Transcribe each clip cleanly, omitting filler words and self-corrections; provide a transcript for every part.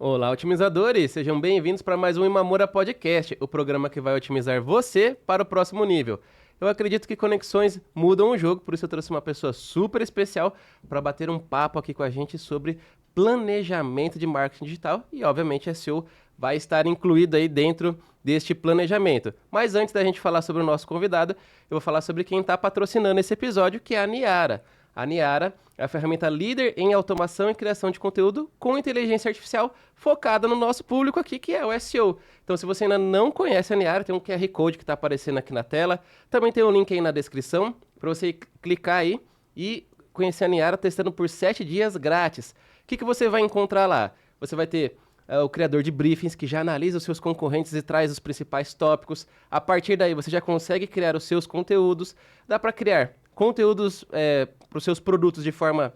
Olá, otimizadores! Sejam bem-vindos para mais um Imamura Podcast, o programa que vai otimizar você para o próximo nível. Eu acredito que conexões mudam o jogo, por isso eu trouxe uma pessoa super especial para bater um papo aqui com a gente sobre planejamento de marketing digital e, obviamente, SEO vai estar incluído aí dentro deste planejamento. Mas antes da gente falar sobre o nosso convidado, eu vou falar sobre quem está patrocinando esse episódio, que é a Niara. A Niara é a ferramenta líder em automação e criação de conteúdo com inteligência artificial focada no nosso público aqui, que é o SEO. Então, se você ainda não conhece a Niara, tem um QR Code que está aparecendo aqui na tela. Também tem um link aí na descrição para você clicar aí e conhecer a Niara testando por 7 dias grátis. O que você vai encontrar lá? Você vai ter o criador de briefings que já analisa os seus concorrentes e traz os principais tópicos. A partir daí, você já consegue criar os seus conteúdos. Dá para criar conteúdos para os seus produtos de forma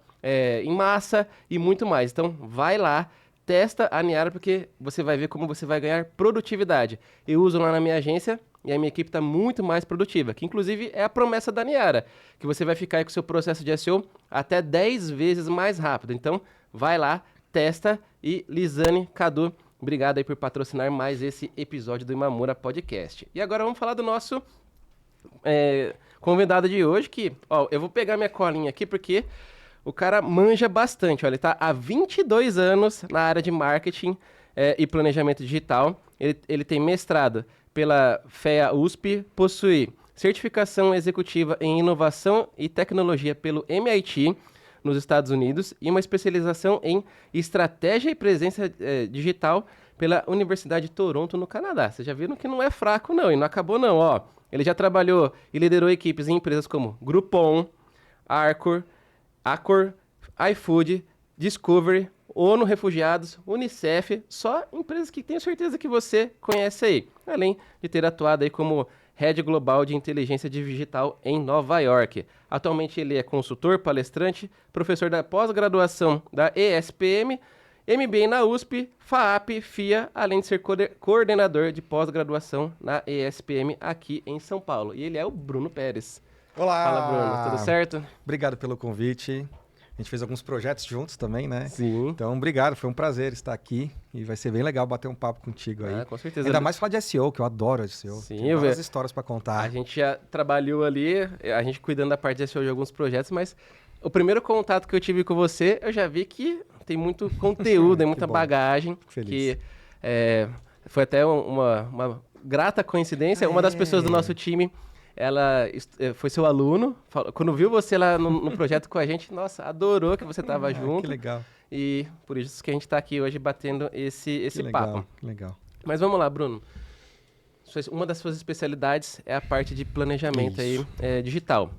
em massa e muito mais. Então, vai lá, testa a Niara, porque você vai ver como você vai ganhar produtividade. Eu uso lá na minha agência e a minha equipe está muito mais produtiva, que inclusive é a promessa da Niara, que você vai ficar aí com o seu processo de SEO até 10 vezes mais rápido. Então, vai lá, testa e Lisane, Cadu, obrigado aí por patrocinar mais esse episódio do Imamura Podcast. E agora vamos falar do nosso convidado de hoje, que, ó, eu vou pegar minha colinha aqui porque o cara manja bastante, ó, ele tá há 22 anos na área de marketing e planejamento digital, ele tem mestrado pela FEA USP, possui certificação executiva em inovação e tecnologia pelo MIT, nos Estados Unidos, e uma especialização em estratégia e presença digital pela Universidade de Toronto, no Canadá. Vocês já viram que não é fraco, não, e não acabou, não, ó. Ele já trabalhou e liderou equipes em empresas como Groupon, Accor, iFood, Discovery, ONU Refugiados, Unicef, só empresas que tenho certeza que você conhece aí, além de ter atuado aí como Head Global de Inteligência Digital em Nova York. Atualmente ele é consultor, palestrante, professor da pós-graduação da ESPM, MBA na USP, FAAP, FIA, além de ser coordenador de pós-graduação na ESPM aqui em São Paulo. E ele é o Bruno Pérez. Olá! Fala, Bruno, tudo certo? Obrigado pelo convite. A gente fez alguns projetos juntos também, né? Sim. Então, obrigado. Foi um prazer estar aqui e vai ser bem legal bater um papo contigo aí. Com certeza. Ainda mais falar de SEO, que eu adoro SEO. Sim, tem várias histórias para contar. A gente já trabalhou ali, a gente cuidando da parte de SEO de alguns projetos, mas o primeiro contato que eu tive com você, eu já vi que tem muito conteúdo, tem muita bagagem. Feliz. Que foi até uma grata coincidência. Uma das pessoas do nosso time, ela foi seu aluno. Quando viu você lá no projeto com a gente, nossa, adorou que você estava junto. Que legal. E por isso que a gente está aqui hoje batendo esse papo. Que legal. Mas vamos lá, Bruno. Uma das suas especialidades é a parte de planejamento aí, digital.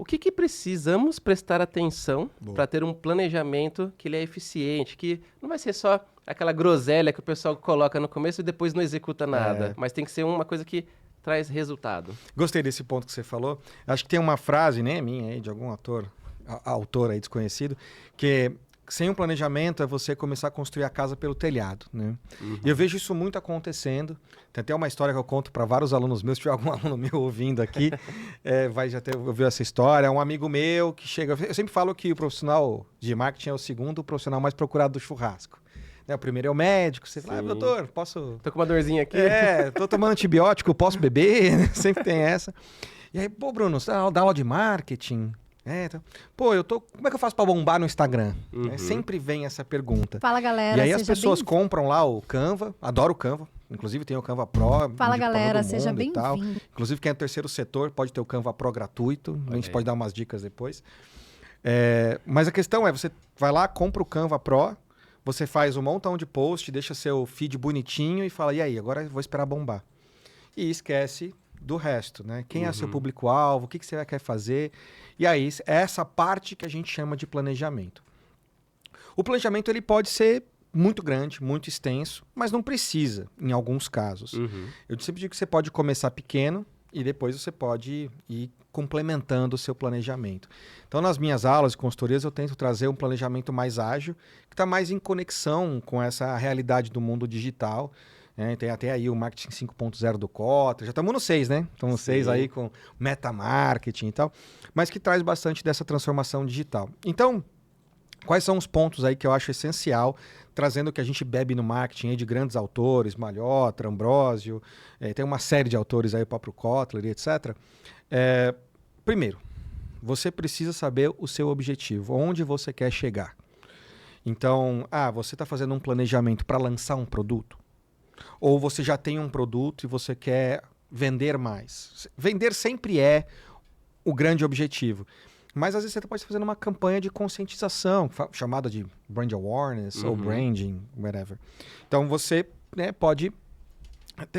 O que precisamos prestar atenção para ter um planejamento que ele é eficiente, que não vai ser só aquela groselha que o pessoal coloca no começo e depois não executa nada, mas tem que ser uma coisa que traz resultado. Gostei desse ponto que você falou. Acho que tem uma frase, né, minha aí, de algum autor aí desconhecido, que sem um planejamento é você começar a construir a casa pelo telhado, né? Uhum. E eu vejo isso muito acontecendo. Tem até uma história que eu conto para vários alunos meus. Se tiver algum aluno meu ouvindo aqui, vai já ter ouvido essa história. Um amigo meu que chega... Eu sempre falo que o profissional de marketing é o segundo profissional mais procurado do churrasco. O primeiro é o médico. Você fala, doutor, posso... Tô com uma dorzinha aqui. Tô tomando antibiótico, posso beber? Sempre tem essa. E aí, pô, Bruno, você dá aula de marketing... Então, como é que eu faço para bombar no Instagram? Uhum. Sempre vem essa pergunta. Fala, galera. E aí as pessoas compram lá o Canva, adoro o Canva, inclusive tem o Canva Pro. Fala, galera, seja bem-vindo. Inclusive quem é do terceiro setor pode ter o Canva Pro gratuito, a gente pode dar umas dicas depois. Mas a questão é, você vai lá, compra o Canva Pro, você faz um montão de post, deixa seu feed bonitinho e fala, e aí, agora eu vou esperar bombar. E esquece do resto, né? Quem é seu público-alvo, o que você quer fazer. E aí, é essa parte que a gente chama de planejamento. O planejamento ele pode ser muito grande, muito extenso, mas não precisa, em alguns casos. Eu sempre digo que você pode começar pequeno e depois você pode ir complementando o seu planejamento. Então, nas minhas aulas e consultorias, eu tento trazer um planejamento mais ágil, que está mais em conexão com essa realidade do mundo digital. Tem até aí o Marketing 5.0 do Kotler, já estamos no 6, né? Estamos no 6 aí com meta marketing e tal, mas que traz bastante dessa transformação digital. Então, Quais são os pontos aí que eu acho essencial, trazendo o que a gente bebe no marketing aí de grandes autores, Malhotra, Ambrósio, tem uma série de autores aí, o próprio Kotler e etc. Primeiro, você precisa saber o seu objetivo, onde você quer chegar. Então, você está fazendo um planejamento para lançar um produto? Ou você já tem um produto e você quer vender mais? Vender sempre é o grande objetivo. Mas às vezes você pode estar fazendo uma campanha de conscientização, chamada de brand awareness ou branding, whatever. Então você pode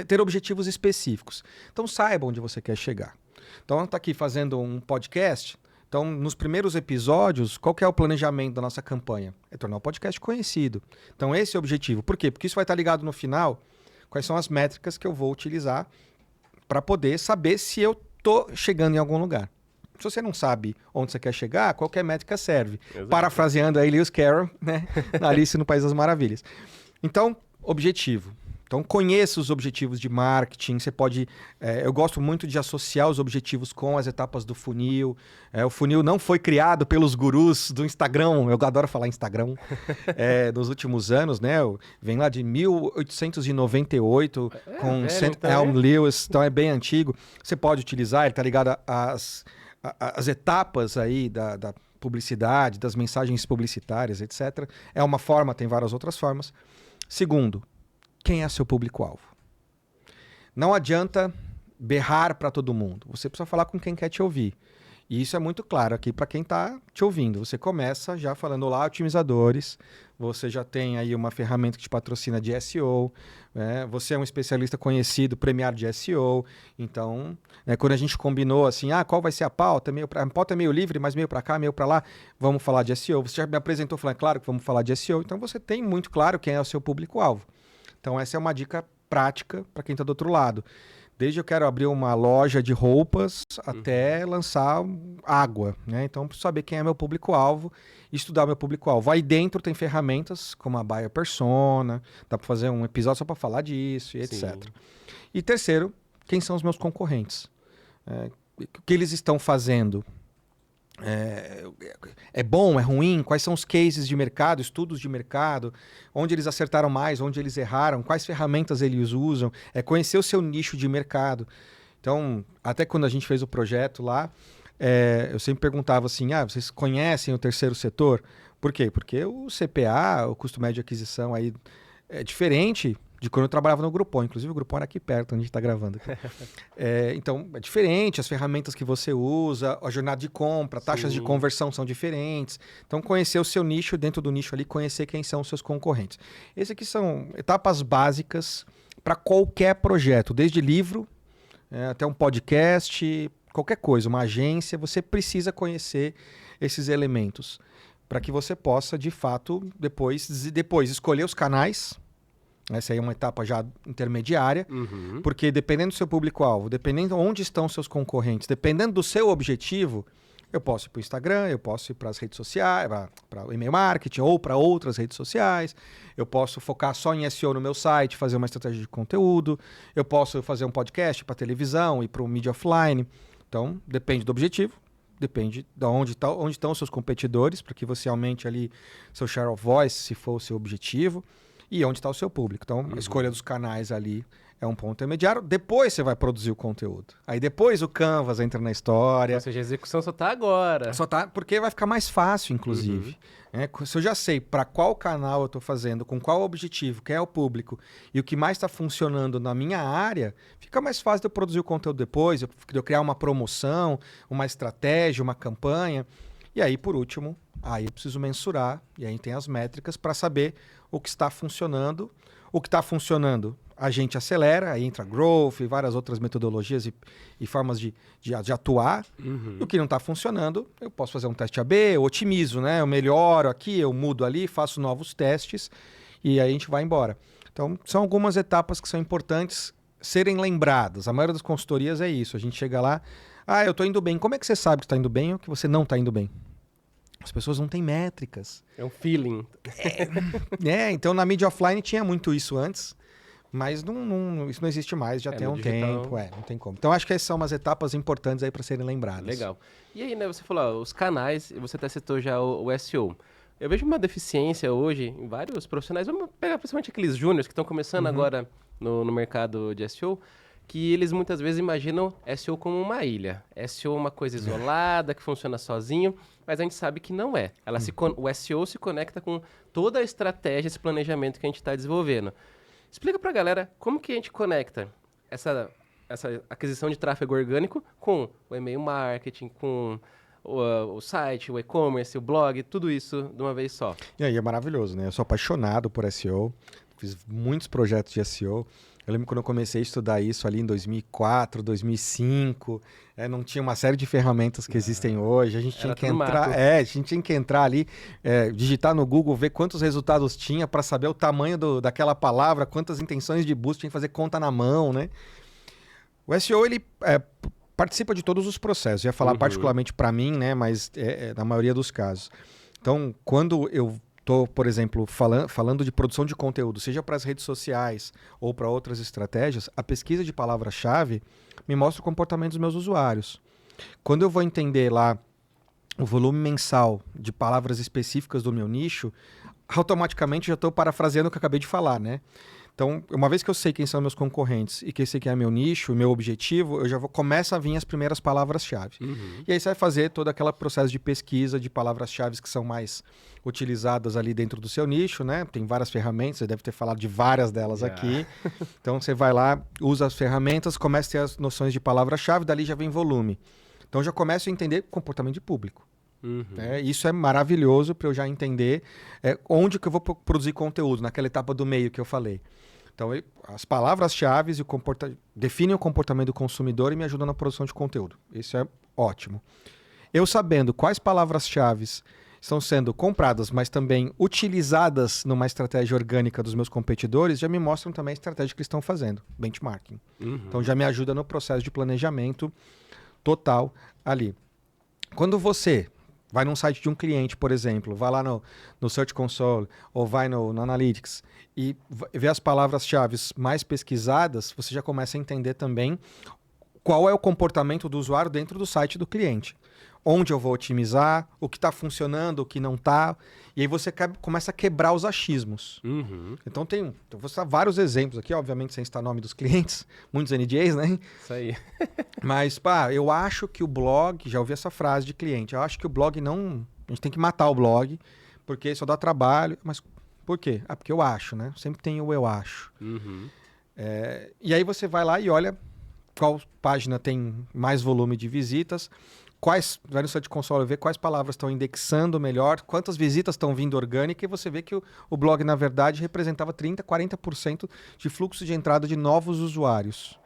ter objetivos específicos. Então saiba onde você quer chegar. Então está aqui fazendo um podcast. Então nos primeiros episódios, qual que é o planejamento da nossa campanha? É tornar o podcast conhecido. Então esse é o objetivo. Por quê? Porque isso vai estar ligado no final. Quais são as métricas que eu vou utilizar para poder saber se eu estou chegando em algum lugar. Se você não sabe onde você quer chegar, qualquer métrica serve. Exato. Parafraseando aí Lewis Carroll, né? Na Alice no País das Maravilhas. Então, objetivo. Então, conheça os objetivos de marketing. Você pode... eu gosto muito de associar os objetivos com as etapas do funil. O funil não foi criado pelos gurus do Instagram. Eu adoro falar Instagram. Nos últimos anos, né? Vem lá de 1898 com St. Elm Lewis. Então, é bem antigo. Você pode utilizar, ele está ligado às etapas aí da publicidade, das mensagens publicitárias, etc. É uma forma, tem várias outras formas. Segundo, quem é seu público-alvo? Não adianta berrar para todo mundo. Você precisa falar com quem quer te ouvir. E isso é muito claro aqui para quem está te ouvindo. Você começa já falando: olá, otimizadores. Você já tem aí uma ferramenta que te patrocina de SEO. Você é um especialista conhecido, premiado de SEO. Então, quando a gente combinou assim, qual vai ser a pauta? A pauta é meio livre, mas meio para cá, meio para lá. Vamos falar de SEO. Você já me apresentou falando, claro que vamos falar de SEO. Então, você tem muito claro quem é o seu público-alvo. Então, essa é uma dica prática para quem está do outro lado. Desde eu quero abrir uma loja de roupas até lançar água, né? Então, preciso saber quem é meu público-alvo e estudar meu público-alvo. Aí dentro tem ferramentas como a Buyer Persona, dá para fazer um episódio só para falar disso e etc. E terceiro, quem são os meus concorrentes? O que eles estão fazendo? É bom, é ruim? Quais são os cases de mercado, estudos de mercado, onde eles acertaram mais, onde eles erraram, quais ferramentas eles usam, conhecer o seu nicho de mercado. Então, até quando a gente fez o projeto lá, eu sempre perguntava assim, vocês conhecem o terceiro setor? Por quê? Porque o CPA, o custo médio de aquisição, aí é diferente de quando eu trabalhava no Groupon. Inclusive o Groupon era aqui perto, onde a gente está gravando aqui. Então, é diferente, as ferramentas que você usa, a jornada de compra, taxas de conversão são diferentes. Então, conhecer o seu nicho, dentro do nicho ali, conhecer quem são os seus concorrentes. Esses aqui são etapas básicas para qualquer projeto, desde livro até um podcast, qualquer coisa, uma agência, você precisa conhecer esses elementos para que você possa, de fato, depois escolher os canais. Essa aí é uma etapa já intermediária, porque dependendo do seu público-alvo, dependendo de onde estão seus concorrentes, dependendo do seu objetivo, eu posso ir para o Instagram, eu posso ir para as redes sociais, para o e-mail marketing ou para outras redes sociais, eu posso focar só em SEO no meu site, fazer uma estratégia de conteúdo, eu posso fazer um podcast para televisão e para o mídia offline. Então, depende do objetivo, depende de onde estão os seus competidores, para que você aumente ali seu share of voice, se for o seu objetivo. E onde está o seu público. Então, a escolha dos canais ali é um ponto intermediário. Depois você vai produzir o conteúdo. Aí depois o Canvas entra na história. Ou seja, a execução só está agora. Só tá, porque vai ficar mais fácil, inclusive. Se eu já sei para qual canal eu estou fazendo, com qual objetivo, quem é o público e o que mais está funcionando na minha área, fica mais fácil de eu produzir o conteúdo depois, de eu criar uma promoção, uma estratégia, uma campanha. E aí, por último, aí eu preciso mensurar, e aí tem as métricas para saber o que está funcionando. O que está funcionando, a gente acelera, aí entra growth e várias outras metodologias e formas de atuar. E o que não está funcionando, eu posso fazer um teste AB, eu otimizo, né? Eu melhoro aqui, eu mudo ali, faço novos testes e aí a gente vai embora. Então, são algumas etapas que são importantes serem lembradas. A maioria das consultorias é isso. A gente chega lá, eu estou indo bem. Como é que você sabe que está indo bem ou que você não está indo bem? As pessoas não têm métricas. É um feeling. Então na mídia offline tinha muito isso antes, mas isso não existe mais, já tem um digital... tempo. Não tem como. Então acho que essas são umas etapas importantes aí para serem lembradas. Legal. E aí, né, você falou, os canais, você até citou já o SEO. Eu vejo uma deficiência hoje em vários profissionais, vamos pegar principalmente aqueles júniors que estão começando agora no mercado de SEO, que eles muitas vezes imaginam SEO como uma ilha. SEO é uma coisa isolada, que funciona sozinho, mas a gente sabe que não é. O SEO se conecta com toda a estratégia, esse planejamento que a gente está desenvolvendo. Explica pra galera como que a gente conecta essa aquisição de tráfego orgânico com o e-mail marketing, com o site, o e-commerce, o blog, tudo isso de uma vez só. E aí é maravilhoso, né? Eu sou apaixonado por SEO, fiz muitos projetos de SEO. Eu lembro quando eu comecei a estudar isso ali em 2004, 2005, não tinha uma série de ferramentas que existem hoje. A gente tinha que entrar, a gente tinha que entrar ali, digitar no Google, ver quantos resultados tinha para saber o tamanho daquela palavra, quantas intenções de busca, tinha que fazer conta na mão, né? O SEO, ele participa de todos os processos. Eu ia falar particularmente para mim, né? Mas na maioria dos casos. Então, quando eu estou, por exemplo, falando de produção de conteúdo, seja para as redes sociais ou para outras estratégias, a pesquisa de palavra-chave me mostra o comportamento dos meus usuários. Quando eu vou entender lá o volume mensal de palavras específicas do meu nicho, automaticamente já estou parafraseando o que eu acabei de falar, né? Então, uma vez que eu sei quem são meus concorrentes e que eu sei quem é meu nicho, meu objetivo, eu já começa a vir as primeiras palavras-chave. E aí você vai fazer todo aquele processo de pesquisa de palavras-chave que são mais utilizadas ali dentro do seu nicho, né? Tem várias ferramentas, você deve ter falado de várias delas aqui. Então, você vai lá, usa as ferramentas, começa a ter as noções de palavra-chave, dali já vem volume. Então, já começo a entender comportamento de público. Isso é maravilhoso para eu já entender onde que eu vou produzir conteúdo, naquela etapa do meio que eu falei. Então, as palavras-chave definem o comportamento do consumidor e me ajudam na produção de conteúdo. Isso é ótimo. Eu sabendo quais palavras-chave estão sendo compradas, mas também utilizadas numa estratégia orgânica dos meus competidores, já me mostram também a estratégia que eles estão fazendo, benchmarking. Então, já me ajuda no processo de planejamento total ali. Quando você vai num site de um cliente, por exemplo, vai lá no Search Console ou vai no Analytics e vê as palavras-chave mais pesquisadas, você já começa a entender também qual é o comportamento do usuário dentro do site do cliente. Onde eu vou otimizar, o que está funcionando, o que não está. E aí você começa a quebrar os achismos. Então eu vou citar vários exemplos aqui, obviamente sem citar o nome dos clientes, muitos NDAs, né? Isso aí. Mas, eu acho que o blog, já ouvi essa frase de cliente, eu acho que o blog não... A gente tem que matar o blog, porque só dá trabalho. Mas por quê? Porque eu acho, né? Sempre tem o eu acho. E aí você vai lá e olha qual página tem mais volume de visitas, vai no Search Console ver quais palavras estão indexando melhor, quantas visitas estão vindo orgânica, e você vê que o blog, na verdade, representava 30%, 40% de fluxo de entrada de novos usuários.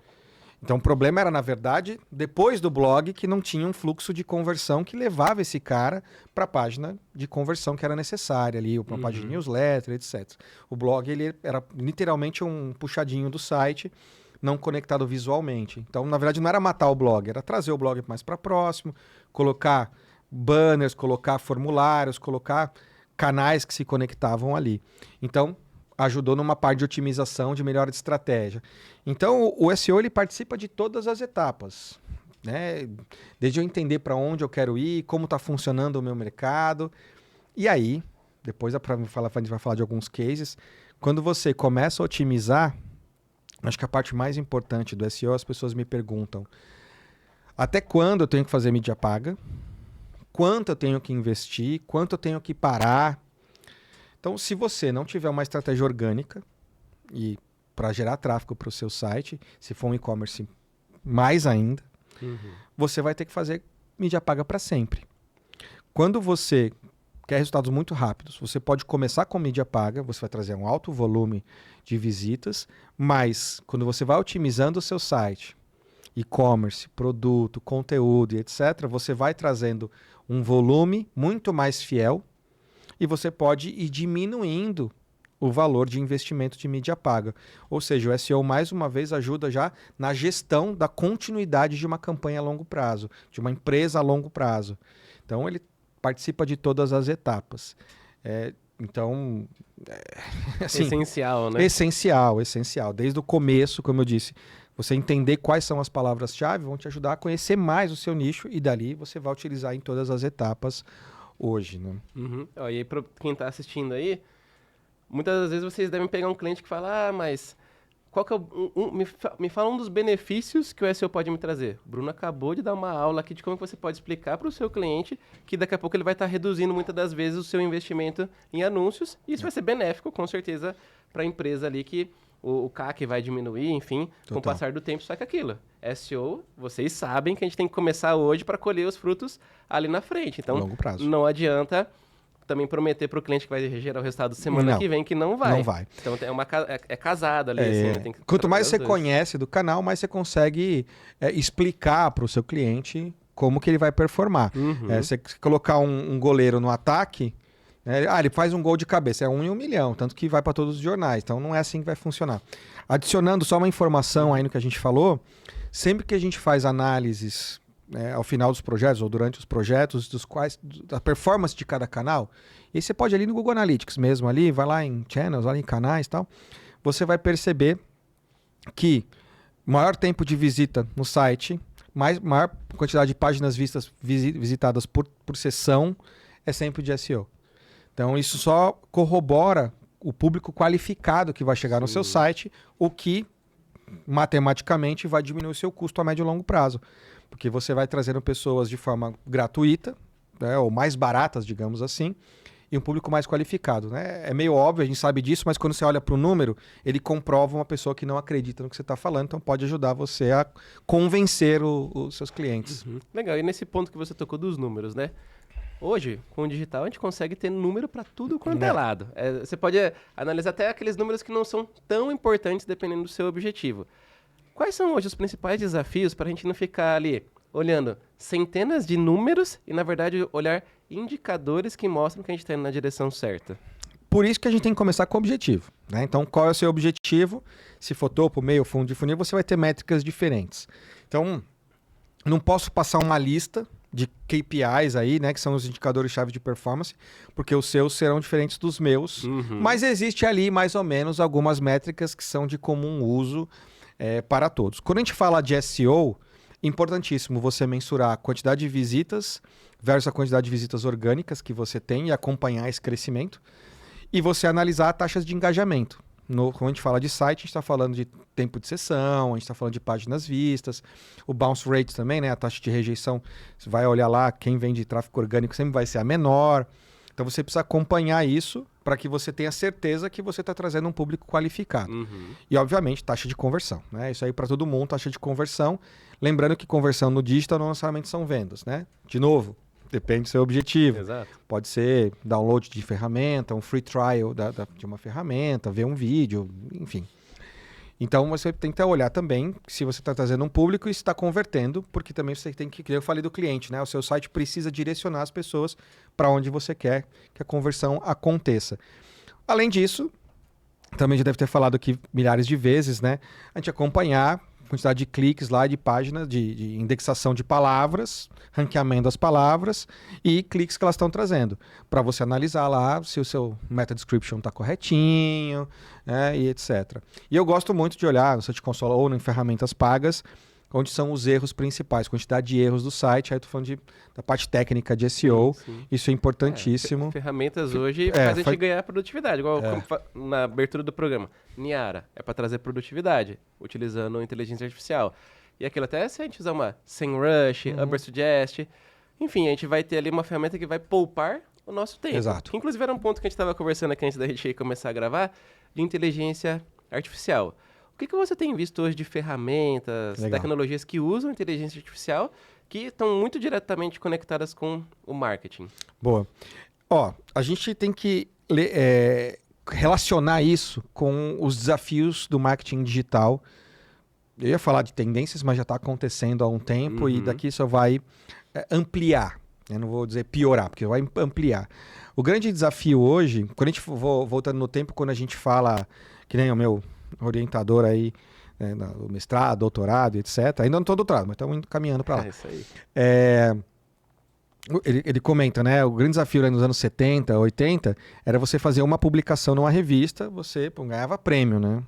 Então, o problema era, na verdade, depois do blog, que não tinha um fluxo de conversão que levava esse cara para a página de conversão que era necessária ali, uma página de newsletter, etc. O blog, ele era literalmente um puxadinho do site, não conectado visualmente. Então, na verdade, não era matar o blog, era trazer o blog mais para próximo, colocar banners, colocar formulários, colocar canais que se conectavam ali. Então, ajudou numa parte de otimização, de melhora de estratégia. Então, o SEO ele participa de todas as etapas, né? Desde eu entender para onde eu quero ir, como está funcionando o meu mercado. E aí, depois a gente vai falar de alguns cases, quando você começa a otimizar, acho que a parte mais importante do SEO, as pessoas me perguntam até quando eu tenho que fazer mídia paga, quanto eu tenho que investir, quanto eu tenho que parar. Então, se você não tiver uma estratégia orgânica e para gerar tráfego para o seu site, se for um e-commerce mais ainda, você vai ter que fazer mídia paga para sempre. Quando você quer resultados muito rápidos, você pode começar com mídia paga, você vai trazer um alto volume de visitas, mas quando você vai otimizando o seu site, e-commerce, produto, conteúdo e etc., você vai trazendo um volume muito mais fiel e você pode ir diminuindo o valor de investimento de mídia paga. Ou seja, o SEO, mais uma vez, ajuda já na gestão da continuidade de uma campanha a longo prazo, de uma empresa a longo prazo. Então, ele participa de todas as etapas. Assim, essencial, né? Essencial. Desde o começo, como eu disse, você entender quais são as palavras-chave vão te ajudar a conhecer mais o seu nicho e dali você vai utilizar em todas as etapas hoje, né? Uhum. Ó, e aí, para quem está assistindo aí, muitas das vezes vocês devem pegar um cliente que fala, mas qual que é me fala um dos benefícios que o SEO pode me trazer. O Bruno acabou de dar uma aula aqui de como você pode explicar para o seu cliente que daqui a pouco ele vai estar reduzindo muitas das vezes o seu investimento em anúncios, e isso vai ser benéfico, com certeza, para a empresa ali, que o CAC vai diminuir, enfim, com o passar do tempo. Só que aquilo, SEO, vocês sabem que a gente tem que começar hoje para colher os frutos ali na frente. Então, longo prazo. Não adianta também prometer para o cliente que vai gerar o resultado semana que vem que não vai. Não vai. Então, é casado ali. Assim, tem que quanto mais você conhece do canal, mais você consegue explicar para o seu cliente como que ele vai performar. Você colocar um goleiro no ataque, ele faz um gol de cabeça, é 1 em 1 milhão, tanto que vai para todos os jornais. Então, não é assim que vai funcionar. Adicionando só uma informação aí no que a gente falou, sempre que a gente faz análises ao final dos projetos ou durante os projetos, da performance de cada canal, e você pode ir ali no Google Analytics mesmo, ali, vai lá em channels, vai lá em canais e tal, você vai perceber que maior tempo de visita no site, maior quantidade de páginas visitadas por sessão é sempre de SEO. Então isso só corrobora o público qualificado que vai chegar no seu site, o que matematicamente vai diminuir o seu custo a médio e longo prazo. Porque você vai trazendo pessoas de forma gratuita, ou mais baratas, digamos assim, e um público mais qualificado. Né? É meio óbvio, a gente sabe disso, mas quando você olha para o número, ele comprova uma pessoa que não acredita no que você está falando, então pode ajudar você a convencer os seus clientes. Legal, e nesse ponto que você tocou dos números, né? Hoje, com o digital, a gente consegue ter número para tudo quanto é lado. Você pode analisar até aqueles números que não são tão importantes dependendo do seu objetivo. Quais são hoje os principais desafios para a gente não ficar ali olhando centenas de números e, na verdade, olhar indicadores que mostram que a gente está indo na direção certa? Por isso que a gente tem que começar com o objetivo. Né? Então, qual é o seu objetivo? Se for topo, meio, fundo de funil, você vai ter métricas diferentes. Então, não posso passar uma lista de KPIs aí, né, que são os indicadores-chave de performance, porque os seus serão diferentes dos meus, mas existe ali mais ou menos algumas métricas que são de comum uso para todos. Quando a gente fala de SEO, importantíssimo você mensurar a quantidade de visitas versus a quantidade de visitas orgânicas que você tem e acompanhar esse crescimento, e você analisar taxas de engajamento. Quando a gente fala de site, a gente está falando de tempo de sessão, a gente está falando de páginas vistas, o bounce rate também, né? A taxa de rejeição, você vai olhar lá, quem vende tráfego orgânico sempre vai ser a menor. Então você precisa acompanhar isso para que você tenha certeza que você está trazendo um público qualificado. E, obviamente, taxa de conversão. Né? Isso aí para todo mundo, taxa de conversão. Lembrando que conversão no digital não necessariamente são vendas. Né? De novo, depende do seu objetivo. Exato. Pode ser download de ferramenta, um free trial de uma ferramenta, ver um vídeo, enfim. Então você tem que olhar também se você está trazendo um público e se está convertendo, porque também você tem que, eu falei do cliente, né? O seu site precisa direcionar as pessoas para onde você quer que a conversão aconteça. Além disso, também já deve ter falado aqui milhares de vezes, né? A gente acompanhar a quantidade de cliques lá, de páginas, de indexação de palavras, ranqueamento das palavras e cliques que elas estão trazendo. Para você analisar lá se o seu meta description está corretinho, e etc. E eu gosto muito de olhar no Search Console ou em ferramentas pagas, onde são os erros principais, quantidade de erros do site. Aí eu estou falando da parte técnica de SEO. Sim. Isso é importantíssimo. Ferramentas hoje fazem a gente ganhar produtividade, igual na abertura do programa. Niara é para trazer produtividade, utilizando inteligência artificial. E aquilo até se a gente usar uma SEMrush, Ubersuggest, enfim, a gente vai ter ali uma ferramenta que vai poupar o nosso tempo. Exato. Que, inclusive, era um ponto que a gente estava conversando aqui antes da gente começar a gravar, de inteligência artificial. O que você tem visto hoje de ferramentas, tecnologias que usam inteligência artificial que estão muito diretamente conectadas com o marketing? Boa. A gente tem que relacionar isso com os desafios do marketing digital. Eu ia falar de tendências, mas já está acontecendo há um tempo e daqui só vai ampliar. Eu não vou dizer piorar, porque vai ampliar. O grande desafio hoje, quando a gente voltando no tempo, quando a gente fala, que nem o meu orientador aí, no mestrado, doutorado, etc. Ainda não estou doutorado, mas estamos caminhando para lá. Isso aí. Ele comenta, né? O grande desafio nos anos 70, 80, era você fazer uma publicação numa revista, você ganhava prêmio, né?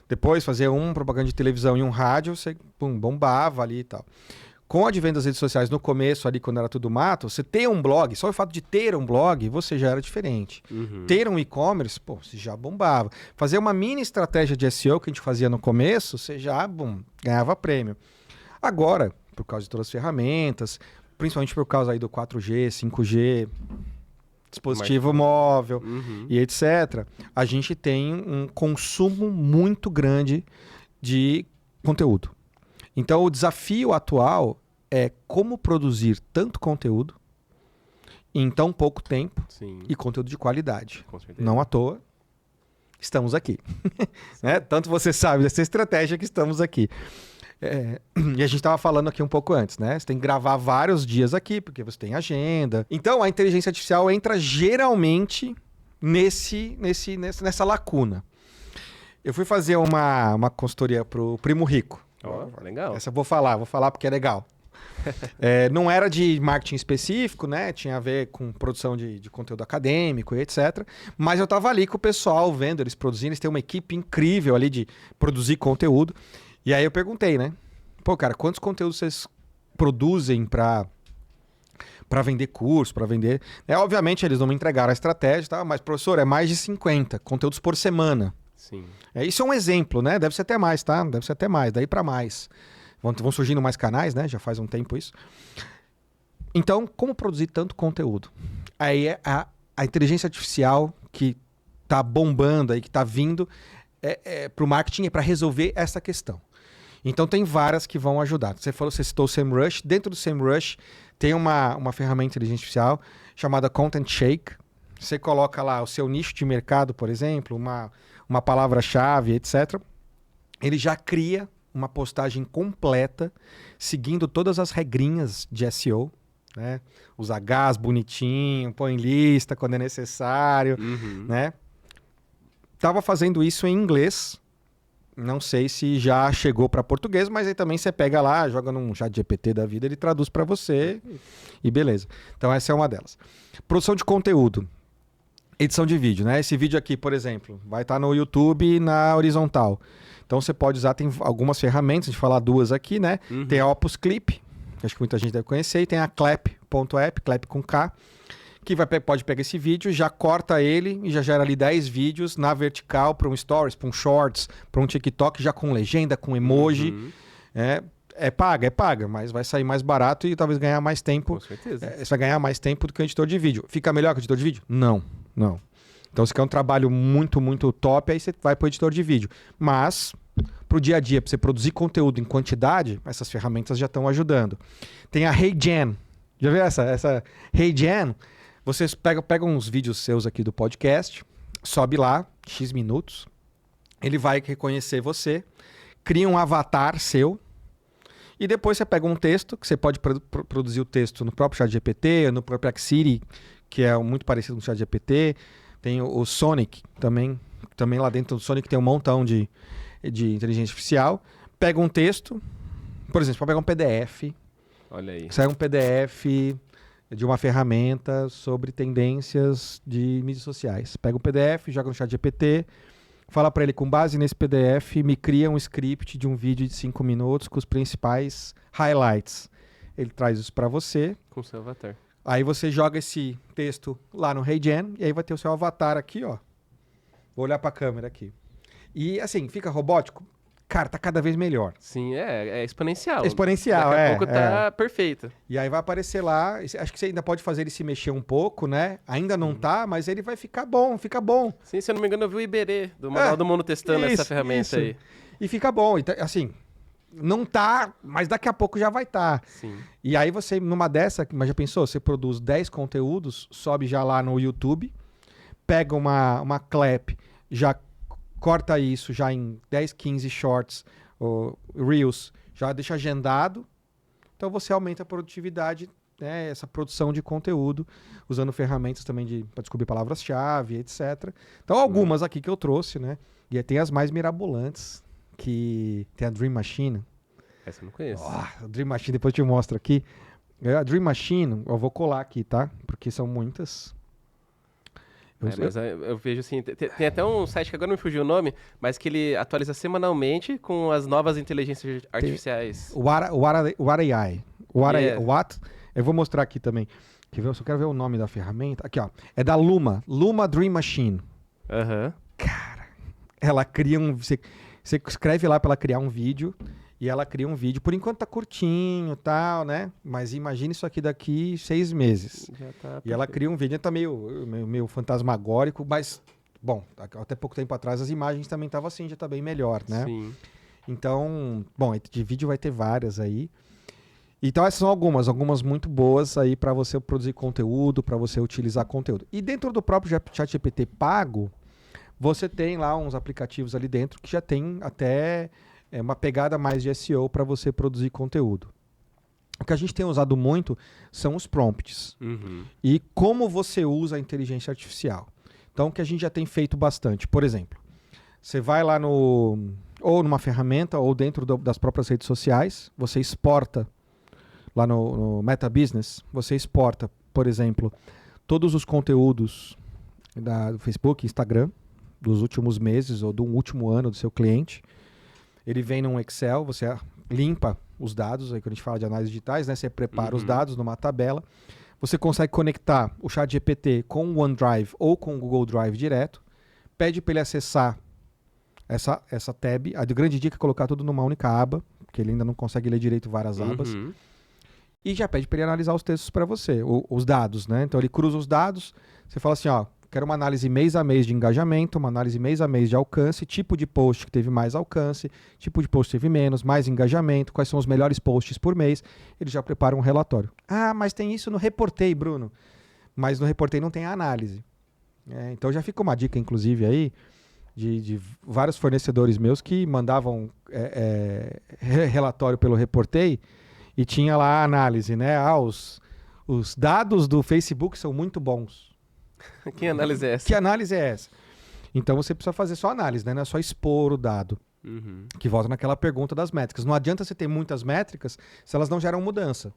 Depois fazer uma propaganda de televisão e um rádio, você bombava ali e tal. com o advento das redes sociais no começo, ali quando era tudo mato, você ter um blog, só o fato de ter um blog, você já era diferente. Ter um e-commerce, pô, você já bombava. Fazer uma mini estratégia de SEO que a gente fazia no começo, você já ganhava prêmio. Agora, por causa de todas as ferramentas, principalmente por causa aí do 4G, 5G, dispositivo móvel e etc., a gente tem um consumo muito grande de conteúdo. Então, o desafio atual é como produzir tanto conteúdo em tão pouco tempo e conteúdo de qualidade. Com certeza. Não à toa, estamos aqui. Né? Tanto você sabe dessa estratégia que estamos aqui. E a gente estava falando aqui um pouco antes, né? Você tem que gravar vários dias aqui, porque você tem agenda. Então, a inteligência artificial entra geralmente nessa lacuna. Eu fui fazer uma consultoria pro Primo Rico. Legal. Essa eu vou falar porque é legal. Não era de marketing específico, né? Tinha a ver com produção de conteúdo acadêmico e etc. Mas eu tava ali com o pessoal vendo eles produzindo. Eles têm uma equipe incrível ali de produzir conteúdo. E aí eu perguntei, né? Pô, cara, quantos conteúdos vocês produzem para vender curso, para vender... Obviamente eles não me entregaram a estratégia, tá? Mas, professor, é mais de 50 conteúdos por semana. Sim. Isso é um exemplo, né? Deve ser até mais, tá? Deve ser até mais, daí para mais. Vão surgindo mais canais, né? Já faz um tempo isso. Então, como produzir tanto conteúdo? Aí é a inteligência artificial que tá bombando aí, que tá vindo para o marketing é para resolver essa questão. Então, tem várias que vão ajudar. Você citou o SEMrush. Dentro do SEMrush tem uma ferramenta de inteligência artificial chamada Content Shake. Você coloca lá o seu nicho de mercado, por exemplo, uma palavra-chave, etc. Ele já cria uma postagem completa, seguindo todas as regrinhas de SEO, né? Os Hs bonitinho, põe lista quando é necessário, né? Tava fazendo isso em inglês, não sei se já chegou para português, mas aí também você pega lá, joga num ChatGPT da vida, ele traduz para você e beleza. Então essa é uma delas. Produção de conteúdo. Edição de vídeo, né? Esse vídeo aqui, por exemplo, vai estar no YouTube na horizontal. Então você pode usar, tem algumas ferramentas, a gente falar duas aqui, né? Tem a Opus Clip, que acho que muita gente deve conhecer, e tem a Clap.app, Clap com K, que pode pegar esse vídeo, já corta ele e já gera ali 10 vídeos na vertical para um Stories, para um Shorts, para um TikTok, já com legenda, com emoji. É paga, mas vai sair mais barato e talvez ganhar mais tempo. Com certeza. Você vai ganhar mais tempo do que o editor de vídeo. Fica melhor que o editor de vídeo? Não. Então, se quer um trabalho muito, muito top, aí você vai para o editor de vídeo. Mas, para o dia a dia, para você produzir conteúdo em quantidade, essas ferramentas já estão ajudando. Tem a HeyGen. Já viu essa HeyGen? Vocês pegam uns vídeos seus aqui do podcast, sobe lá, X minutos, ele vai reconhecer você, cria um avatar seu, e depois você pega um texto, que você pode produzir o texto no próprio ChatGPT, no próprio Axity, que é muito parecido com o ChatGPT. Tem o Sonic também lá dentro do Sonic tem um montão de inteligência artificial. Pega um texto, por exemplo, pode pegar um PDF. Olha aí. Sai um PDF de uma ferramenta sobre tendências de mídias sociais. Pega um PDF, joga no ChatGPT, fala para ele, com base nesse PDF, me cria um script de um vídeo de 5 minutos com os principais highlights. Ele traz isso para você. Com seu avatar. Aí você joga esse texto lá no HeyGen e aí vai ter o seu avatar aqui, ó. Vou olhar para a câmera aqui. E assim, fica robótico? Cara, tá cada vez melhor. Sim, é exponencial. Exponencial, Daqui a pouco tá perfeito. E aí vai aparecer lá, acho que você ainda pode fazer ele se mexer um pouco, né? Ainda não tá, mas ele vai ficar bom, fica bom. Sim, se eu não me engano, eu vi o Iberê, do Manual do Mundo, testando essa ferramenta aí. E fica bom, então, assim, não tá, mas daqui a pouco já vai estar. Sim. E aí você, numa dessa, mas já pensou, você produz 10 conteúdos, sobe já lá no YouTube, pega uma clap, já corta isso já em 10, 15 shorts, ou reels, já deixa agendado. Então você aumenta a produtividade, né, essa produção de conteúdo, usando ferramentas também para descobrir palavras-chave, etc. Então algumas aqui que eu trouxe, né? E tem as mais mirabolantes, que tem a Dream Machine. Essa eu não conheço. A Dream Machine, depois eu te mostro aqui. A Dream Machine, eu vou colar aqui, tá? Porque são muitas. Mas eu vejo assim, tem até um site que agora me fugiu o nome, mas que ele atualiza semanalmente com as novas inteligências artificiais. O What AI. What? Eu vou mostrar aqui também. Eu só quero ver o nome da ferramenta. Aqui, ó. É da Luma. Luma Dream Machine. Cara, ela cria um... Você escreve lá pra ela criar um vídeo e ela cria um vídeo. Por enquanto tá curtinho e tal, né? Mas imagina isso aqui daqui 6 meses. Já tá E ela cria um vídeo, tá meio fantasmagórico, mas... Bom, até pouco tempo atrás as imagens também estavam assim, já tá bem melhor, né? Sim. Então, bom, de vídeo vai ter várias aí. Então essas são algumas muito boas aí para você produzir conteúdo, para você utilizar conteúdo. E dentro do próprio ChatGPT pago, você tem lá uns aplicativos ali dentro que já tem até uma pegada mais de SEO para você produzir conteúdo. O que a gente tem usado muito são os prompts. E como você usa a inteligência artificial. Então, o que a gente já tem feito bastante. Por exemplo, você vai lá ou numa ferramenta ou dentro das próprias redes sociais, você exporta lá no Meta Business, você exporta, por exemplo, todos os conteúdos do Facebook, Instagram, dos últimos meses ou do último ano do seu cliente. Ele vem num Excel, você limpa os dados, aí quando a gente fala de análises digitais, né, você prepara os dados numa tabela. Você consegue conectar o ChatGPT com o OneDrive ou com o Google Drive direto. Pede para ele acessar essa tab. A grande dica é colocar tudo numa única aba, porque ele ainda não consegue ler direito várias abas. E já pede para ele analisar os textos para você, os dados, né? Então ele cruza os dados, você fala assim, ó, quero uma análise mês a mês de engajamento, uma análise mês a mês de alcance, tipo de post que teve mais alcance, tipo de post que teve menos, mais engajamento, quais são os melhores posts por mês. Ele já prepara um relatório. Ah, mas tem isso no Reportei, Bruno. Mas no Reportei não tem a análise. Então já fica uma dica, inclusive, aí, de vários fornecedores meus que mandavam relatório pelo Reportei e tinha lá a análise, né? Os dados do Facebook são muito bons. Que análise é essa? Que análise é essa? Então você precisa fazer só análise, né? Não é só expor o dado. Que volta naquela pergunta das métricas. Não adianta você ter muitas métricas se elas não geram mudança.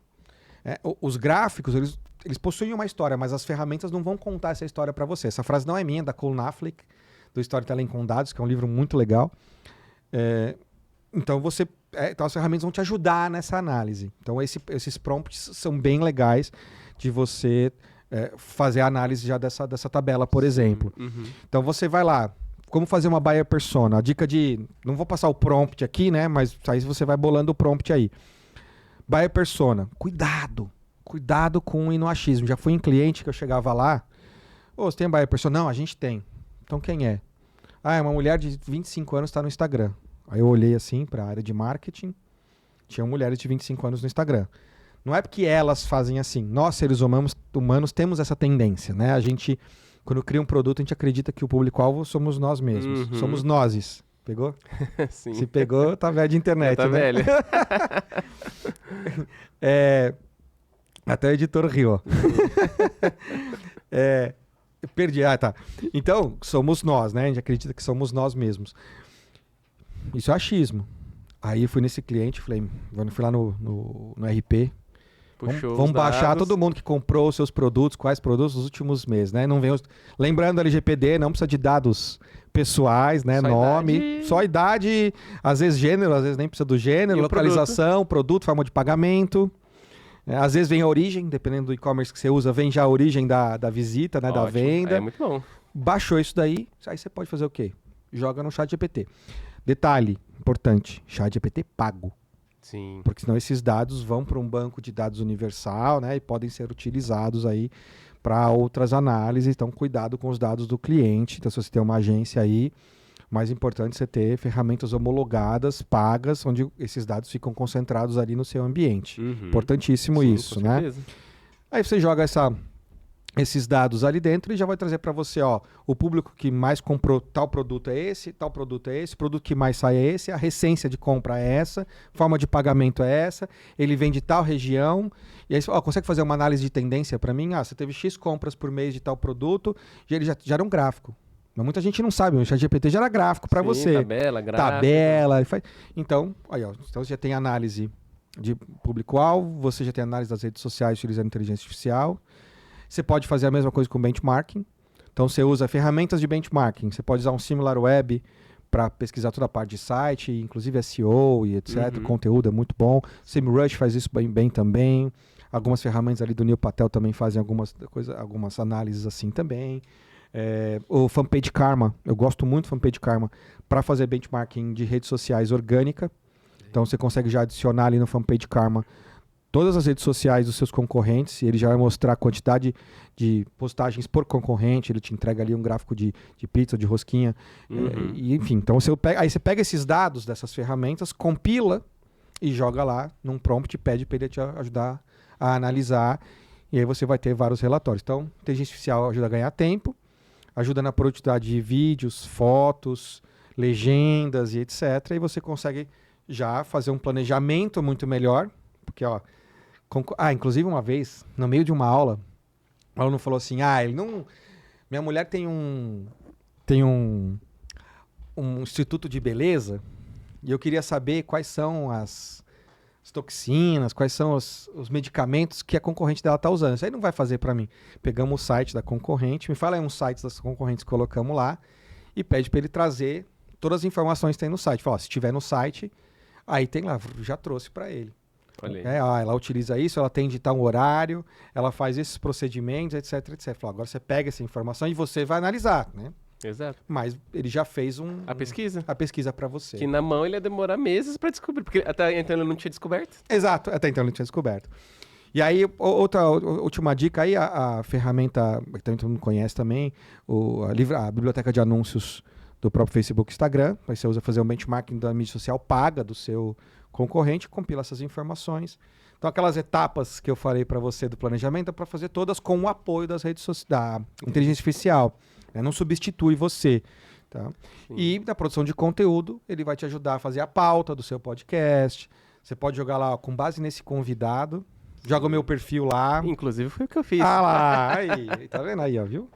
Os gráficos, eles possuem uma história, mas as ferramentas não vão contar essa história para você. Essa frase não é minha, é da Cole Knaflic, do Storytelling com Dados, que é um livro muito legal. Então as ferramentas vão te ajudar nessa análise. Então esses prompts são bem legais de você fazer a análise já dessa tabela, por exemplo. Então você vai lá, como fazer uma buyer persona? A dica não vou passar o prompt aqui, né? Mas aí você vai bolando o prompt aí. Buyer persona, cuidado com o inuachismo. Já fui em cliente que eu chegava lá, você tem buyer persona? Não, a gente tem. Então quem é? É uma mulher de 25 anos que está no Instagram. Aí eu olhei assim para a área de marketing, tinham mulheres de 25 anos no Instagram. Não é porque elas fazem assim. Nós, seres humanos, temos essa tendência, né? A gente, quando cria um produto, a gente acredita que o público-alvo somos nós mesmos. Somos nozes. Pegou? Sim. Se pegou, tá velho de internet, tá né? velho. Até o editor riu, ó. Eu perdi. Tá. Então, somos nós, né? A gente acredita que somos nós mesmos. Isso é achismo. Aí eu fui nesse cliente, fui lá no RP. Vamos baixar todo mundo que comprou os seus produtos, quais produtos nos últimos meses, né? Não vem lembrando do LGPD, não precisa de dados pessoais, né? Nome, só idade, às vezes gênero, às vezes nem precisa do gênero, e localização, produto, forma de pagamento. Às vezes vem a origem, dependendo do e-commerce que você usa, vem já a origem da visita, né? Ótimo. Da venda. É muito bom. Baixou isso daí, aí você pode fazer o quê? Joga no ChatGPT. Detalhe importante, ChatGPT pago. Sim. Porque senão esses dados vão para um banco de dados universal, né? E podem ser utilizados aí para outras análises. Então, cuidado com os dados do cliente. Então, se você tem uma agência aí, o mais importante é você ter ferramentas homologadas, pagas, onde esses dados ficam concentrados ali no seu ambiente. Importantíssimo. Sim, isso, né? Certeza. Aí você joga esses dados ali dentro e já vai trazer para você, ó, o público que mais comprou tal produto é esse, tal produto é esse, o produto que mais sai é esse, a recência de compra é essa, forma de pagamento é essa, ele vem de tal região, e aí consegue fazer uma análise de tendência para mim? Você teve X compras por mês de tal produto, e ele já era um gráfico. Mas muita gente não sabe, o ChatGPT gera gráfico para você. Tabela. Então, aí, ó, então você já tem análise de público-alvo, você já tem análise das redes sociais utilizando inteligência artificial. Você pode fazer a mesma coisa com benchmarking. Então, você usa ferramentas de benchmarking. Você pode usar um SimilarWeb para pesquisar toda a parte de site, inclusive SEO e etc. Uhum. Conteúdo é muito bom. SEMrush faz isso bem também. Algumas ferramentas ali do Neil Patel também fazem algumas análises assim também. O Fanpage Karma, eu gosto muito do Fanpage Karma para fazer benchmarking de redes sociais orgânica. Então você consegue já adicionar ali no Fanpage Karma todas as redes sociais dos seus concorrentes, e ele já vai mostrar a quantidade de postagens por concorrente, ele te entrega ali um gráfico de pizza, de rosquinha, e enfim. Então aí você pega esses dados dessas ferramentas, compila e joga lá num prompt e pede para ele te ajudar a analisar, e aí você vai ter vários relatórios. Então, inteligência artificial ajuda a ganhar tempo, ajuda na produtividade de vídeos, fotos, legendas e etc. E você consegue já fazer um planejamento muito melhor, porque, inclusive uma vez, no meio de uma aula, o aluno falou assim, minha mulher tem um instituto de beleza e eu queria saber quais são as toxinas, quais são os medicamentos que a concorrente dela está usando. Isso aí não vai fazer para mim. Pegamos o site da concorrente, me fala aí uns sites das concorrentes que colocamos lá e pede para ele trazer todas as informações que tem no site. Fala, se tiver no site, aí tem lá, já trouxe para ele. Ela utiliza isso, ela tem de tal horário, ela faz esses procedimentos, etc, etc. Fala, agora você pega essa informação e você vai analisar, né? Exato. Mas ele já fez a pesquisa para você. Que na mão ele ia demorar meses para descobrir, porque até então ele não tinha descoberto. Exato, até então ele não tinha descoberto. E aí, última dica aí, a ferramenta, que todo mundo conhece também, a biblioteca de anúncios do próprio Facebook e Instagram. Aí você usa fazer um benchmarking da mídia social paga do seu concorrente, compila essas informações. Então, aquelas etapas que eu falei para você do planejamento é para fazer todas com o apoio das redes sociais, da inteligência artificial. Não substitui você. Tá? E na produção de conteúdo, ele vai te ajudar a fazer a pauta do seu podcast. Você pode jogar lá, com base nesse convidado, joga o meu perfil lá. Inclusive foi o que eu fiz. Lá, aí, tá vendo aí, viu?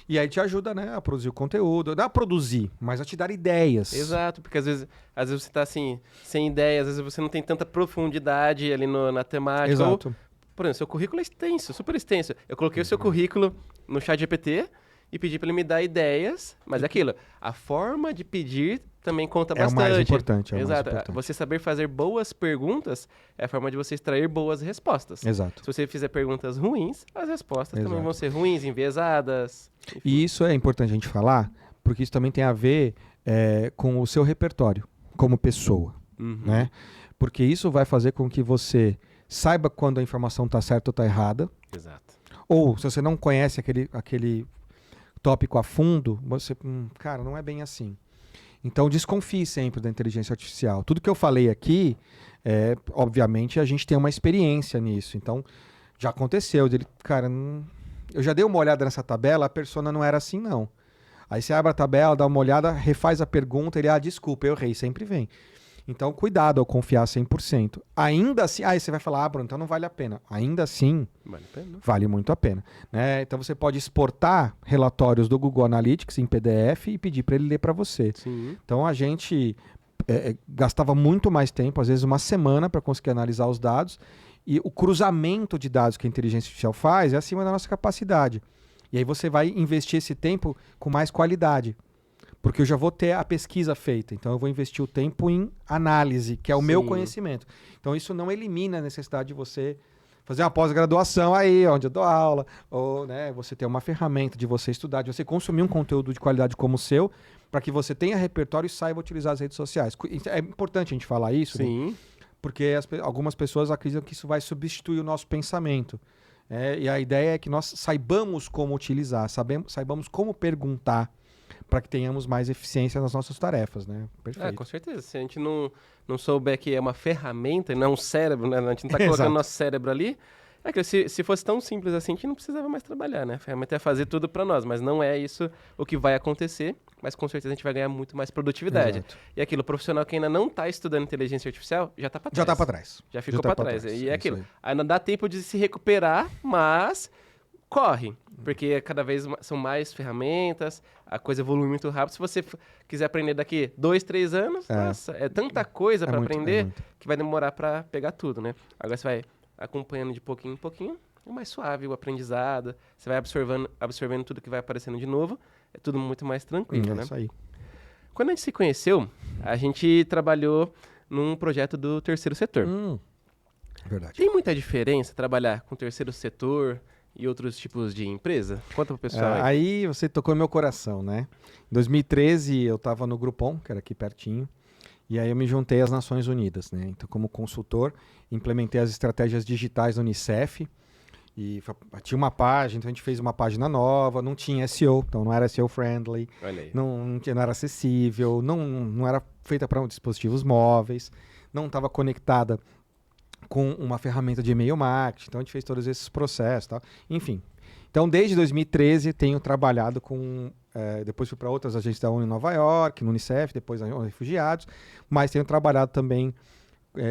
E aí te ajuda, né, a produzir o conteúdo, não a produzir, mas a te dar ideias. Exato, porque às vezes você tá assim, sem ideia, às vezes você não tem tanta profundidade ali na temática. Exato. Ou, por exemplo, seu currículo é extenso, super extenso. Eu coloquei o seu currículo no ChatGPT e pedi para ele me dar ideias, mas é aquilo, a forma de pedir também conta bastante. É o mais importante. Exato. Você saber fazer boas perguntas é a forma de você extrair boas respostas. Exato. Se você fizer perguntas ruins, as respostas também vão ser ruins, enviesadas. Enfim. E isso é importante a gente falar, porque isso também tem a ver com o seu repertório como pessoa. Né? Porque isso vai fazer com que você saiba quando a informação está certa ou está errada. Exato. Ou, se você não conhece aquele tópico a fundo, você, cara, não é bem assim. Então, desconfie sempre da inteligência artificial. Tudo que eu falei aqui, obviamente, a gente tem uma experiência nisso. Então, já aconteceu dele, cara, eu já dei uma olhada nessa tabela, a persona não era assim, não. Aí você abre a tabela, dá uma olhada, refaz a pergunta, ele, desculpa, eu errei, sempre vem. Então, cuidado ao confiar 100%. Ainda assim, aí você vai falar, Bruno, então não vale a pena. Ainda assim, vale muito a pena. Né? Então, você pode exportar relatórios do Google Analytics em PDF e pedir para ele ler para você. Sim. Então, a gente gastava muito mais tempo, às vezes uma semana, para conseguir analisar os dados. E o cruzamento de dados que a inteligência artificial faz é acima da nossa capacidade. E aí você vai investir esse tempo com mais qualidade. Porque eu já vou ter a pesquisa feita. Então, eu vou investir o tempo em análise, que é o meu conhecimento. Então, isso não elimina a necessidade de você fazer uma pós-graduação aí, onde eu dou aula, ou você ter uma ferramenta de você estudar, de você consumir um conteúdo de qualidade como o seu, para que você tenha repertório e saiba utilizar as redes sociais. É importante a gente falar isso, Sim. Né? Porque algumas pessoas acreditam que isso vai substituir o nosso pensamento. E a ideia é que nós saibamos como utilizar, saibamos como perguntar, para que tenhamos mais eficiência nas nossas tarefas, né? Perfeito. Com certeza. Se a gente não souber que é uma ferramenta e não é um cérebro, né? A gente não está colocando nosso cérebro ali. É que se fosse tão simples assim, a gente não precisava mais trabalhar, né? A ferramenta ia fazer tudo para nós, mas não é isso o que vai acontecer, mas com certeza a gente vai ganhar muito mais produtividade. Exato. E aquilo, o profissional que ainda não está estudando inteligência artificial, já está para trás. Já está para trás. Já ficou para trás. E é aquilo. Aí. Ainda dá tempo de se recuperar, mas corre, porque cada vez são mais ferramentas, a coisa evolui muito rápido. Se você quiser aprender daqui 2, 3 anos, nossa, é tanta coisa para aprender que vai demorar para pegar tudo, né? Agora você vai acompanhando de pouquinho em pouquinho, é mais suave o aprendizado, você vai absorvendo tudo que vai aparecendo de novo, é tudo muito mais tranquilo, né? Isso aí. Quando a gente se conheceu, a gente trabalhou num projeto do terceiro setor. Verdade. Tem muita diferença trabalhar com o terceiro setor e outros tipos de empresa? Conta pro pessoal aí. Aí você tocou no meu coração, né? Em 2013 eu estava no Groupon, que era aqui pertinho, e aí eu me juntei às Nações Unidas, né? Então, como consultor, implementei as estratégias digitais da Unicef, e tinha uma página, então a gente fez uma página nova, não tinha SEO, então não era SEO friendly, Olha aí. não era acessível, não era feita para dispositivos móveis, não estava conectada com uma ferramenta de e-mail marketing, então a gente fez todos esses processos, tal. Enfim. Então, desde 2013, tenho trabalhado com... depois fui para outras agências da ONU em Nova York, no Unicef, depois na ONU Refugiados, mas tenho trabalhado também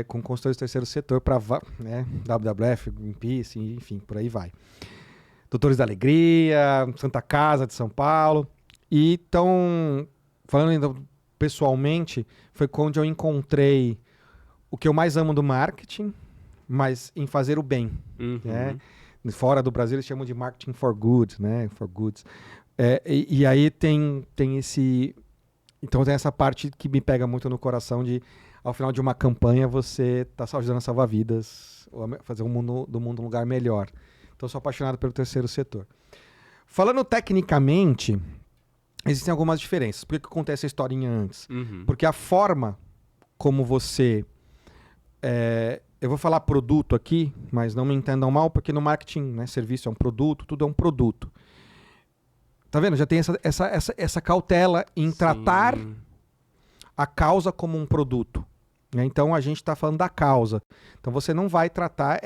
com consultores do terceiro setor para WWF, Greenpeace, enfim, por aí vai. Doutores da Alegria, Santa Casa de São Paulo. E então, falando ainda pessoalmente, foi quando eu encontrei o que eu mais amo do marketing, mas em fazer o bem. Né? Fora do Brasil eles chamam de marketing for good, né? For goods. E aí tem esse... Então tem essa parte que me pega muito no coração de, ao final de uma campanha, você está ajudando a salvar vidas, ou a fazer do mundo um lugar melhor. Então eu sou apaixonado pelo terceiro setor. Falando tecnicamente, existem algumas diferenças. Por que eu contei essa historinha antes? Porque a forma como você... eu vou falar produto aqui, mas não me entendam mal, porque no marketing, né, serviço é um produto, tudo é um produto. Tá vendo? Já tem essa cautela em tratar a causa como um produto. Né? Então, a gente está falando da causa. Então, você não vai tratar...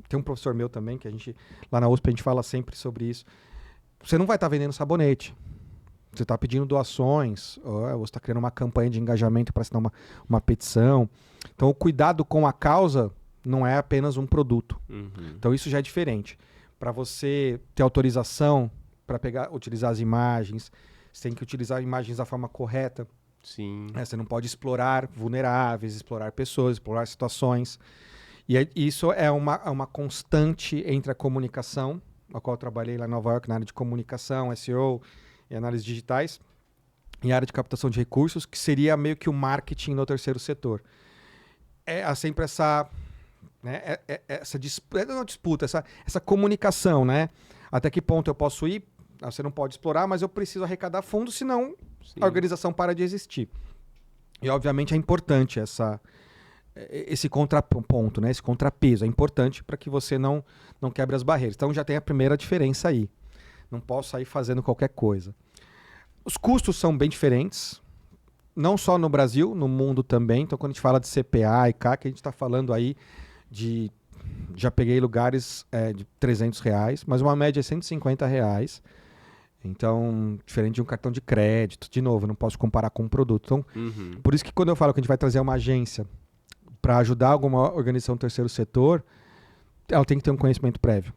tem um professor meu também, que lá na USP a gente fala sempre sobre isso. Você não vai estar vendendo sabonete. Você está pedindo doações, ou você está criando uma campanha de engajamento para assinar uma petição. Então, o cuidado com a causa não é apenas um produto. Então, isso já é diferente. Para você ter autorização para utilizar as imagens, você tem que utilizar imagens da forma correta. Sim. Você não pode explorar vulneráveis, explorar pessoas, explorar situações. E isso é uma constante entre a comunicação, a qual eu trabalhei lá em Nova York na área de comunicação, SEO e análises digitais, e a área de captação de recursos, que seria meio que o marketing no terceiro setor. Há sempre essa, né, essa disputa, essa comunicação, né? Até que ponto eu posso ir? Você não pode explorar, mas eu preciso arrecadar fundos, senão a organização para de existir. E, obviamente, é importante esse contraponto, né? Esse contrapeso. É importante para que você não quebre as barreiras. Então, já tem a primeira diferença aí. Não posso sair fazendo qualquer coisa. Os custos são bem diferentes, não só no Brasil, no mundo também. Então, quando a gente fala de CPA e CAC, a gente está falando aí de... Já peguei lugares de R$300, mas uma média é R$150. Então, diferente de um cartão de crédito. De novo, eu não posso comparar com um produto. Então, por isso que quando eu falo que a gente vai trazer uma agência para ajudar alguma organização do terceiro setor, ela tem que ter um conhecimento prévio.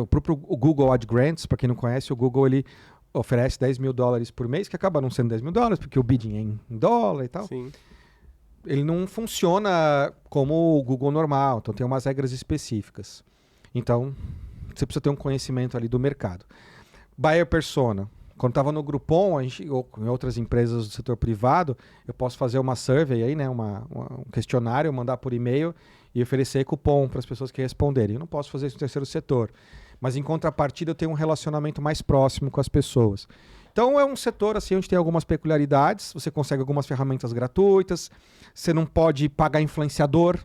O próprio Google Ad Grants, para quem não conhece, o Google ele oferece $10 mil por mês, que acaba não sendo $10 mil, porque o bidding é em dólar e tal. Sim. Ele não funciona como o Google normal, então tem umas regras específicas. Então, você precisa ter um conhecimento ali do mercado. Buyer persona. Quando estava no Groupon, ou em outras empresas do setor privado, eu posso fazer uma survey aí, né, um questionário, mandar por e-mail e oferecer cupom para as pessoas que responderem. Eu não posso fazer isso no terceiro setor. Mas em contrapartida eu tenho um relacionamento mais próximo com as pessoas. Então é um setor assim, onde tem algumas peculiaridades, você consegue algumas ferramentas gratuitas, você não pode pagar influenciador.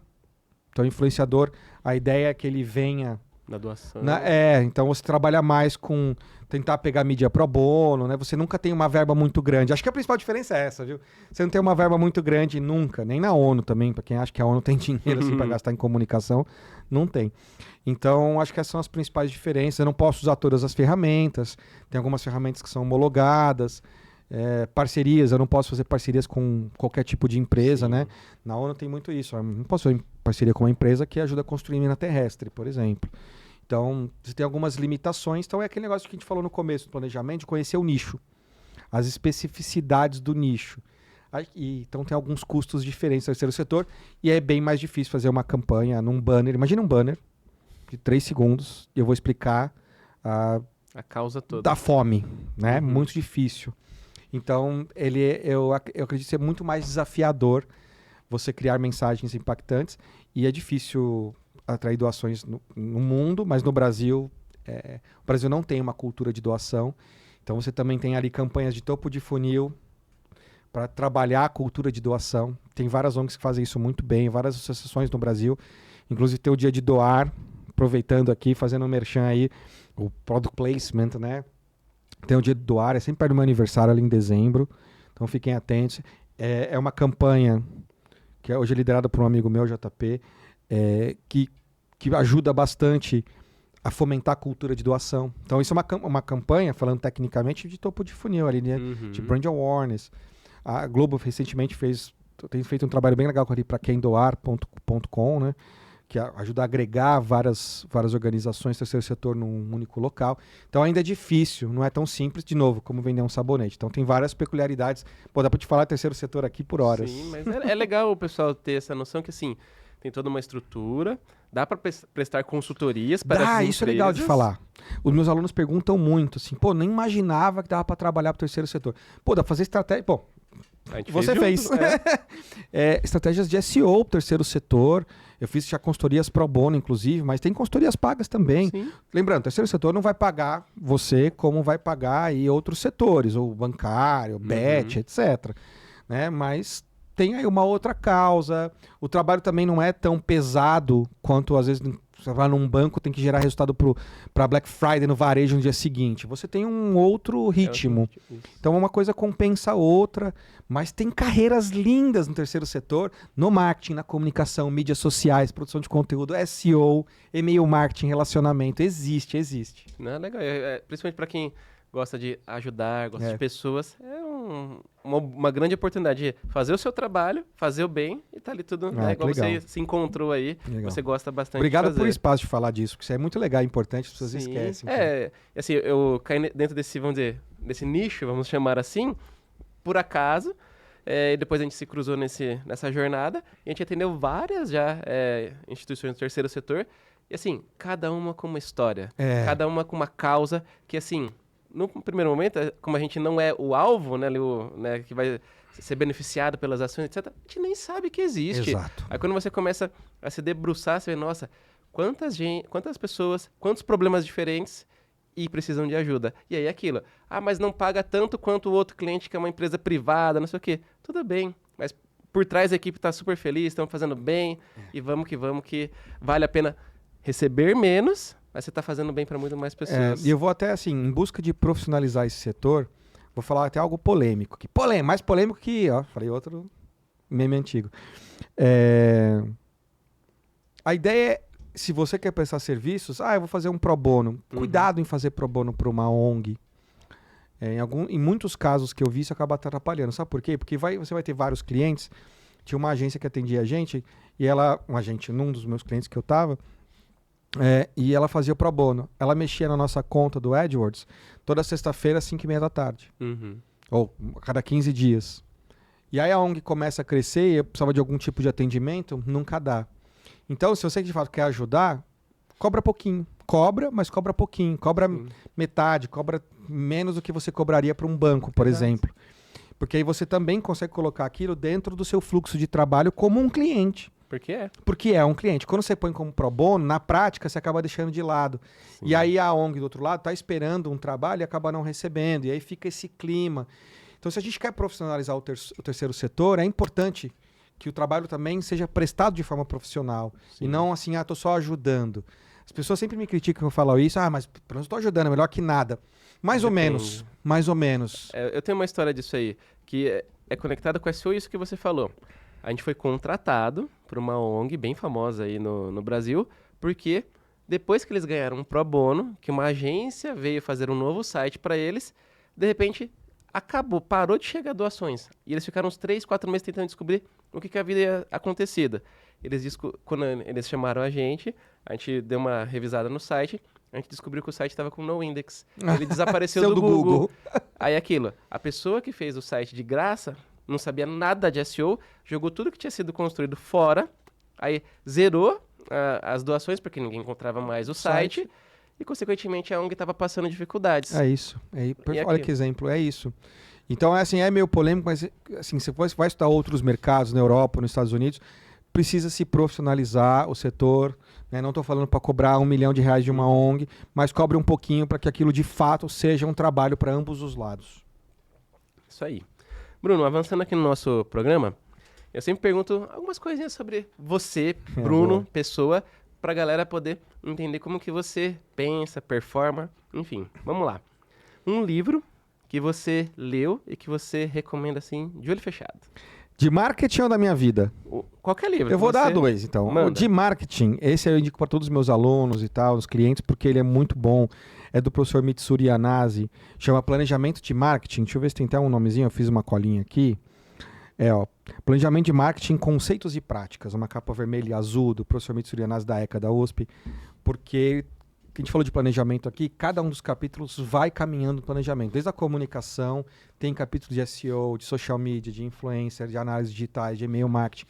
Então influenciador, a ideia é que ele venha... Na doação. Então você trabalha mais com tentar pegar mídia pro bono, né? Você nunca tem uma verba muito grande. Acho que a principal diferença é essa, viu? Você não tem uma verba muito grande nunca, nem na ONU também, para quem acha que a ONU tem dinheiro assim, para gastar em comunicação, não tem. Então, acho que essas são as principais diferenças. Eu não posso usar todas as ferramentas, tem algumas ferramentas que são homologadas, parcerias, eu não posso fazer parcerias com qualquer tipo de empresa, né? Na ONU tem muito isso, eu não posso fazer parceria com uma empresa que ajuda a construir mina terrestre, por exemplo. Então, você tem algumas limitações. Então, é aquele negócio que a gente falou no começo do planejamento, de conhecer o nicho, as especificidades do nicho. Então, tem alguns custos diferentes no terceiro setor e é bem mais difícil fazer uma campanha num banner. Imagina um banner de 3 segundos e eu vou explicar a causa toda da fome, né? Muito difícil. Então, eu acredito ser muito mais desafiador você criar mensagens impactantes, e é difícil atrair doações no mundo, mas no Brasil, o Brasil não tem uma cultura de doação. Então você também tem ali campanhas de topo de funil para trabalhar a cultura de doação. Tem várias ONGs que fazem isso muito bem, várias associações no Brasil. Inclusive tem o Dia de Doar, aproveitando aqui, fazendo um merchan aí, o Product Placement, né? Tem o Dia de Doar, é sempre perto do meu aniversário ali em dezembro. Então fiquem atentos. É uma campanha que hoje é liderada por um amigo meu, JP, que ajuda bastante a fomentar a cultura de doação. Então isso é uma campanha, falando tecnicamente, de topo de funil ali, né? De brand awareness. A Globo recentemente tem feito um trabalho bem legal ali para quemdoar.com, né? Que ajuda a agregar várias organizações do terceiro setor num único local. Então ainda é difícil, não é tão simples, de novo, como vender um sabonete. Então tem várias peculiaridades. Pô, dá para te falar terceiro setor aqui por horas. Sim, mas é legal o pessoal ter essa noção que, assim, tem toda uma estrutura, dá para prestar consultorias para as empresas. Isso é legal de falar. Os meus alunos perguntam muito, assim, pô, nem imaginava que dava para trabalhar para o terceiro setor. Pô, dá para fazer estratégia... Pô, você fez. Estratégias de SEO pro terceiro setor. Eu fiz já consultorias pro bono, inclusive, mas tem consultorias pagas também. Sim. Lembrando, o terceiro setor não vai pagar você como vai pagar aí outros setores, ou bancário, bet, etc. Né? Mas tem aí uma outra causa. O trabalho também não é tão pesado quanto, às vezes, você vai num banco, tem que gerar resultado para Black Friday no varejo no dia seguinte. Você tem um outro ritmo. Então uma coisa compensa a outra, mas tem carreiras lindas no terceiro setor, no marketing, na comunicação, mídias sociais, produção de conteúdo, SEO, e-mail marketing, relacionamento. Existe. Não, legal. Principalmente para quem gosta de ajudar, gosta de pessoas, uma grande oportunidade de fazer o seu trabalho, fazer o bem e tá ali tudo, né? Igual legal. Você se encontrou aí, você gosta bastante Obrigado de fazer. por espaço de falar disso, porque isso é muito legal, é importante, as pessoas esquecem. Assim, eu caí dentro desse, vamos dizer, desse nicho, vamos chamar assim, por acaso, e depois a gente se cruzou nessa jornada, e a gente atendeu várias já instituições do terceiro setor, e assim, cada uma com uma história, cada uma com uma causa que, assim, no primeiro momento, como a gente não é o alvo, né, que vai ser beneficiado pelas ações, etc., a gente nem sabe que existe. Exato. Aí quando você começa a se debruçar, você vê, nossa, quantas pessoas, quantos problemas diferentes e precisam de ajuda. E aí aquilo, mas não paga tanto quanto o outro cliente que é uma empresa privada, não sei o quê. Tudo bem, mas por trás a equipe está super feliz, estão fazendo bem, e vamos que vale a pena receber menos, mas você está fazendo bem para muito mais pessoas. E eu vou até, assim, em busca de profissionalizar esse setor, vou falar até algo polêmico. Mais polêmico que, falei outro meme antigo. A ideia é, se você quer prestar serviços, eu vou fazer um pro bono. Cuidado em fazer pro bono para uma ONG. Em muitos casos que eu vi, isso acaba atrapalhando. Sabe por quê? Porque você vai ter vários clientes. Tinha uma agência que atendia a gente, e num dos meus clientes que eu estava, e ela fazia o pro bono. Ela mexia na nossa conta do AdWords toda sexta-feira, às 5h30 da tarde. Ou a cada 15 dias. E aí a ONG começa a crescer e precisava de algum tipo de atendimento, nunca dá. Então, se você de fato quer ajudar, cobra pouquinho. Cobra, mas cobra pouquinho. Cobra metade, cobra menos do que você cobraria para um banco, por exemplo. Porque aí você também consegue colocar aquilo dentro do seu fluxo de trabalho como um cliente. Porque é um cliente. Quando você põe como pro bono, na prática, você acaba deixando de lado. Sim. E aí a ONG do outro lado está esperando um trabalho e acaba não recebendo. E aí fica esse clima. Então, se a gente quer profissionalizar o terceiro setor, é importante que o trabalho também seja prestado de forma profissional. Sim. E não assim, estou só ajudando. As pessoas sempre me criticam que eu falo isso. Mas pelo menos estou ajudando, é melhor que nada. Mais ou menos. Eu tenho uma história disso aí, que é conectada com isso que você falou. A gente foi contratado por uma ONG bem famosa aí no Brasil, porque depois que eles ganharam um pro bono, que uma agência veio fazer um novo site para eles, de repente parou de chegar doações. E eles ficaram uns 3, 4 meses tentando descobrir o que havia acontecido. Quando eles chamaram a gente deu uma revisada no site, a gente descobriu que o site estava com no index. Ele desapareceu do Google. Aí a pessoa que fez o site de graça não sabia nada de SEO, jogou tudo que tinha sido construído fora, aí zerou as doações, porque ninguém encontrava mais o site, e consequentemente a ONG estava passando dificuldades. É isso. Olha que exemplo, é isso. Então, assim, é meio polêmico, mas assim, se você vai estudar outros mercados na Europa, nos Estados Unidos, precisa se profissionalizar o setor. Né? Não estou falando para cobrar R$1 milhão de uma ONG, mas cobre um pouquinho para que aquilo de fato seja um trabalho para ambos os lados. Isso aí. Bruno, avançando aqui no nosso programa, eu sempre pergunto algumas coisinhas sobre você, Bruno, pessoa, para a galera poder entender como que você pensa, performa, enfim. Vamos lá. Um livro que você leu e que você recomenda assim, de olho fechado. De marketing ou da minha vida? Qualquer livro. Eu vou dar 2, então. Manda. O de marketing, esse eu indico para todos os meus alunos e tal, os clientes, porque ele é muito bom. É do professor Mitsuru Yanase, chama Planejamento de Marketing. Deixa eu ver se tem até um nomezinho, eu fiz uma colinha aqui. Planejamento de Marketing, Conceitos e Práticas. Uma capa vermelha e azul do professor Mitsuru Yanase da ECA, da USP. Porque a gente falou de planejamento aqui, cada um dos capítulos vai caminhando no planejamento. Desde a comunicação, tem capítulos de SEO, de social media, de influencer, de análises digitais, de e-mail marketing.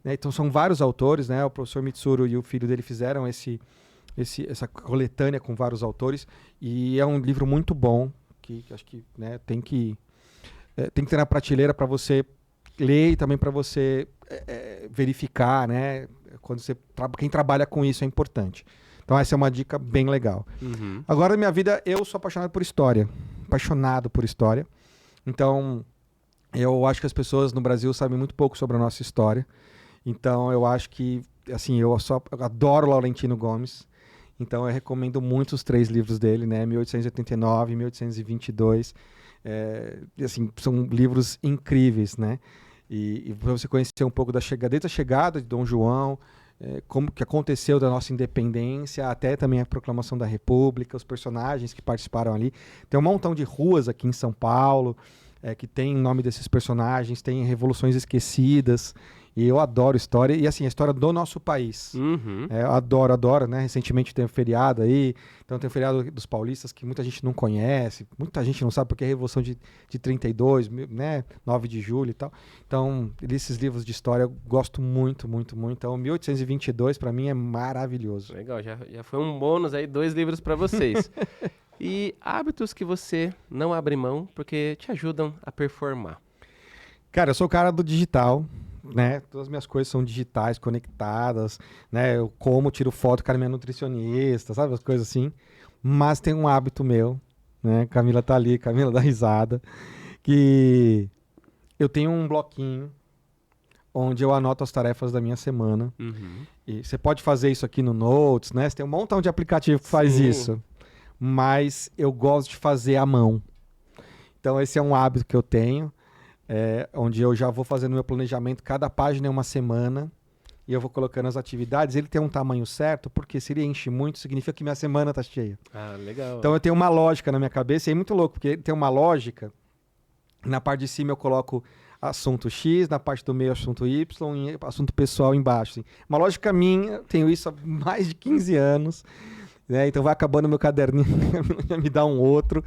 Né? Então são vários autores, né? O professor Mitsuru e o filho dele fizeram essa coletânea com vários autores. E é um livro muito bom, que acho que né, tem que ter na prateleira para você ler e também para você verificar. Né? Quem trabalha com isso é importante. Então essa é uma dica bem legal. Uhum. Agora, na minha vida, eu sou apaixonado por história. Apaixonado por história. Então, eu acho que as pessoas no Brasil sabem muito pouco sobre a nossa história. Então, eu acho que, assim, eu adoro Laurentino Gomes. Então, eu recomendo muito os 3 livros dele, né? 1889, 1822. E, assim, são livros incríveis, né? E para você conhecer um pouco desde a chegada de Dom João, como que aconteceu da nossa independência, até também a proclamação da República, os personagens que participaram ali. Tem um montão de ruas aqui em São Paulo que tem o nome desses personagens, tem Revoluções Esquecidas, e eu adoro história, e assim, a história do nosso país. Uhum. Eu adoro, né? Recentemente tem um feriado aí, então tem o feriado dos paulistas que muita gente não conhece, muita gente não sabe porque é a Revolução de 32, né? 9 de julho e tal. Então, esses livros de história eu gosto muito, muito, muito. Então, 1822 para mim é maravilhoso. Legal, já foi um bônus aí, 2 livros para vocês. E hábitos que você não abre mão porque te ajudam a performar. Cara, eu sou o cara do digital, né? Todas as minhas coisas são digitais, conectadas, né? Eu como, tiro foto, cara, minha nutricionista, sabe? As coisas assim. Mas tem um hábito meu, né? Camila tá ali, Camila dá risada, que eu tenho um bloquinho onde eu anoto as tarefas da minha semana. Uhum. E você pode fazer isso aqui no Notes, né? Você tem um montão de aplicativo que faz isso. Mas eu gosto de fazer à mão. Então esse é um hábito que eu tenho, onde eu já vou fazendo meu planejamento, cada página é uma semana, e eu vou colocando as atividades. Ele tem um tamanho certo, porque se ele enche muito, significa que minha semana está cheia. Ah, legal. Então eu tenho uma lógica na minha cabeça, e é muito louco, porque tem uma lógica, na parte de cima eu coloco assunto X, na parte do meio assunto Y, e assunto pessoal embaixo. Assim. Uma lógica minha, tenho isso há mais de 15 anos, né? Então vai acabando meu caderninho, me dá um outro.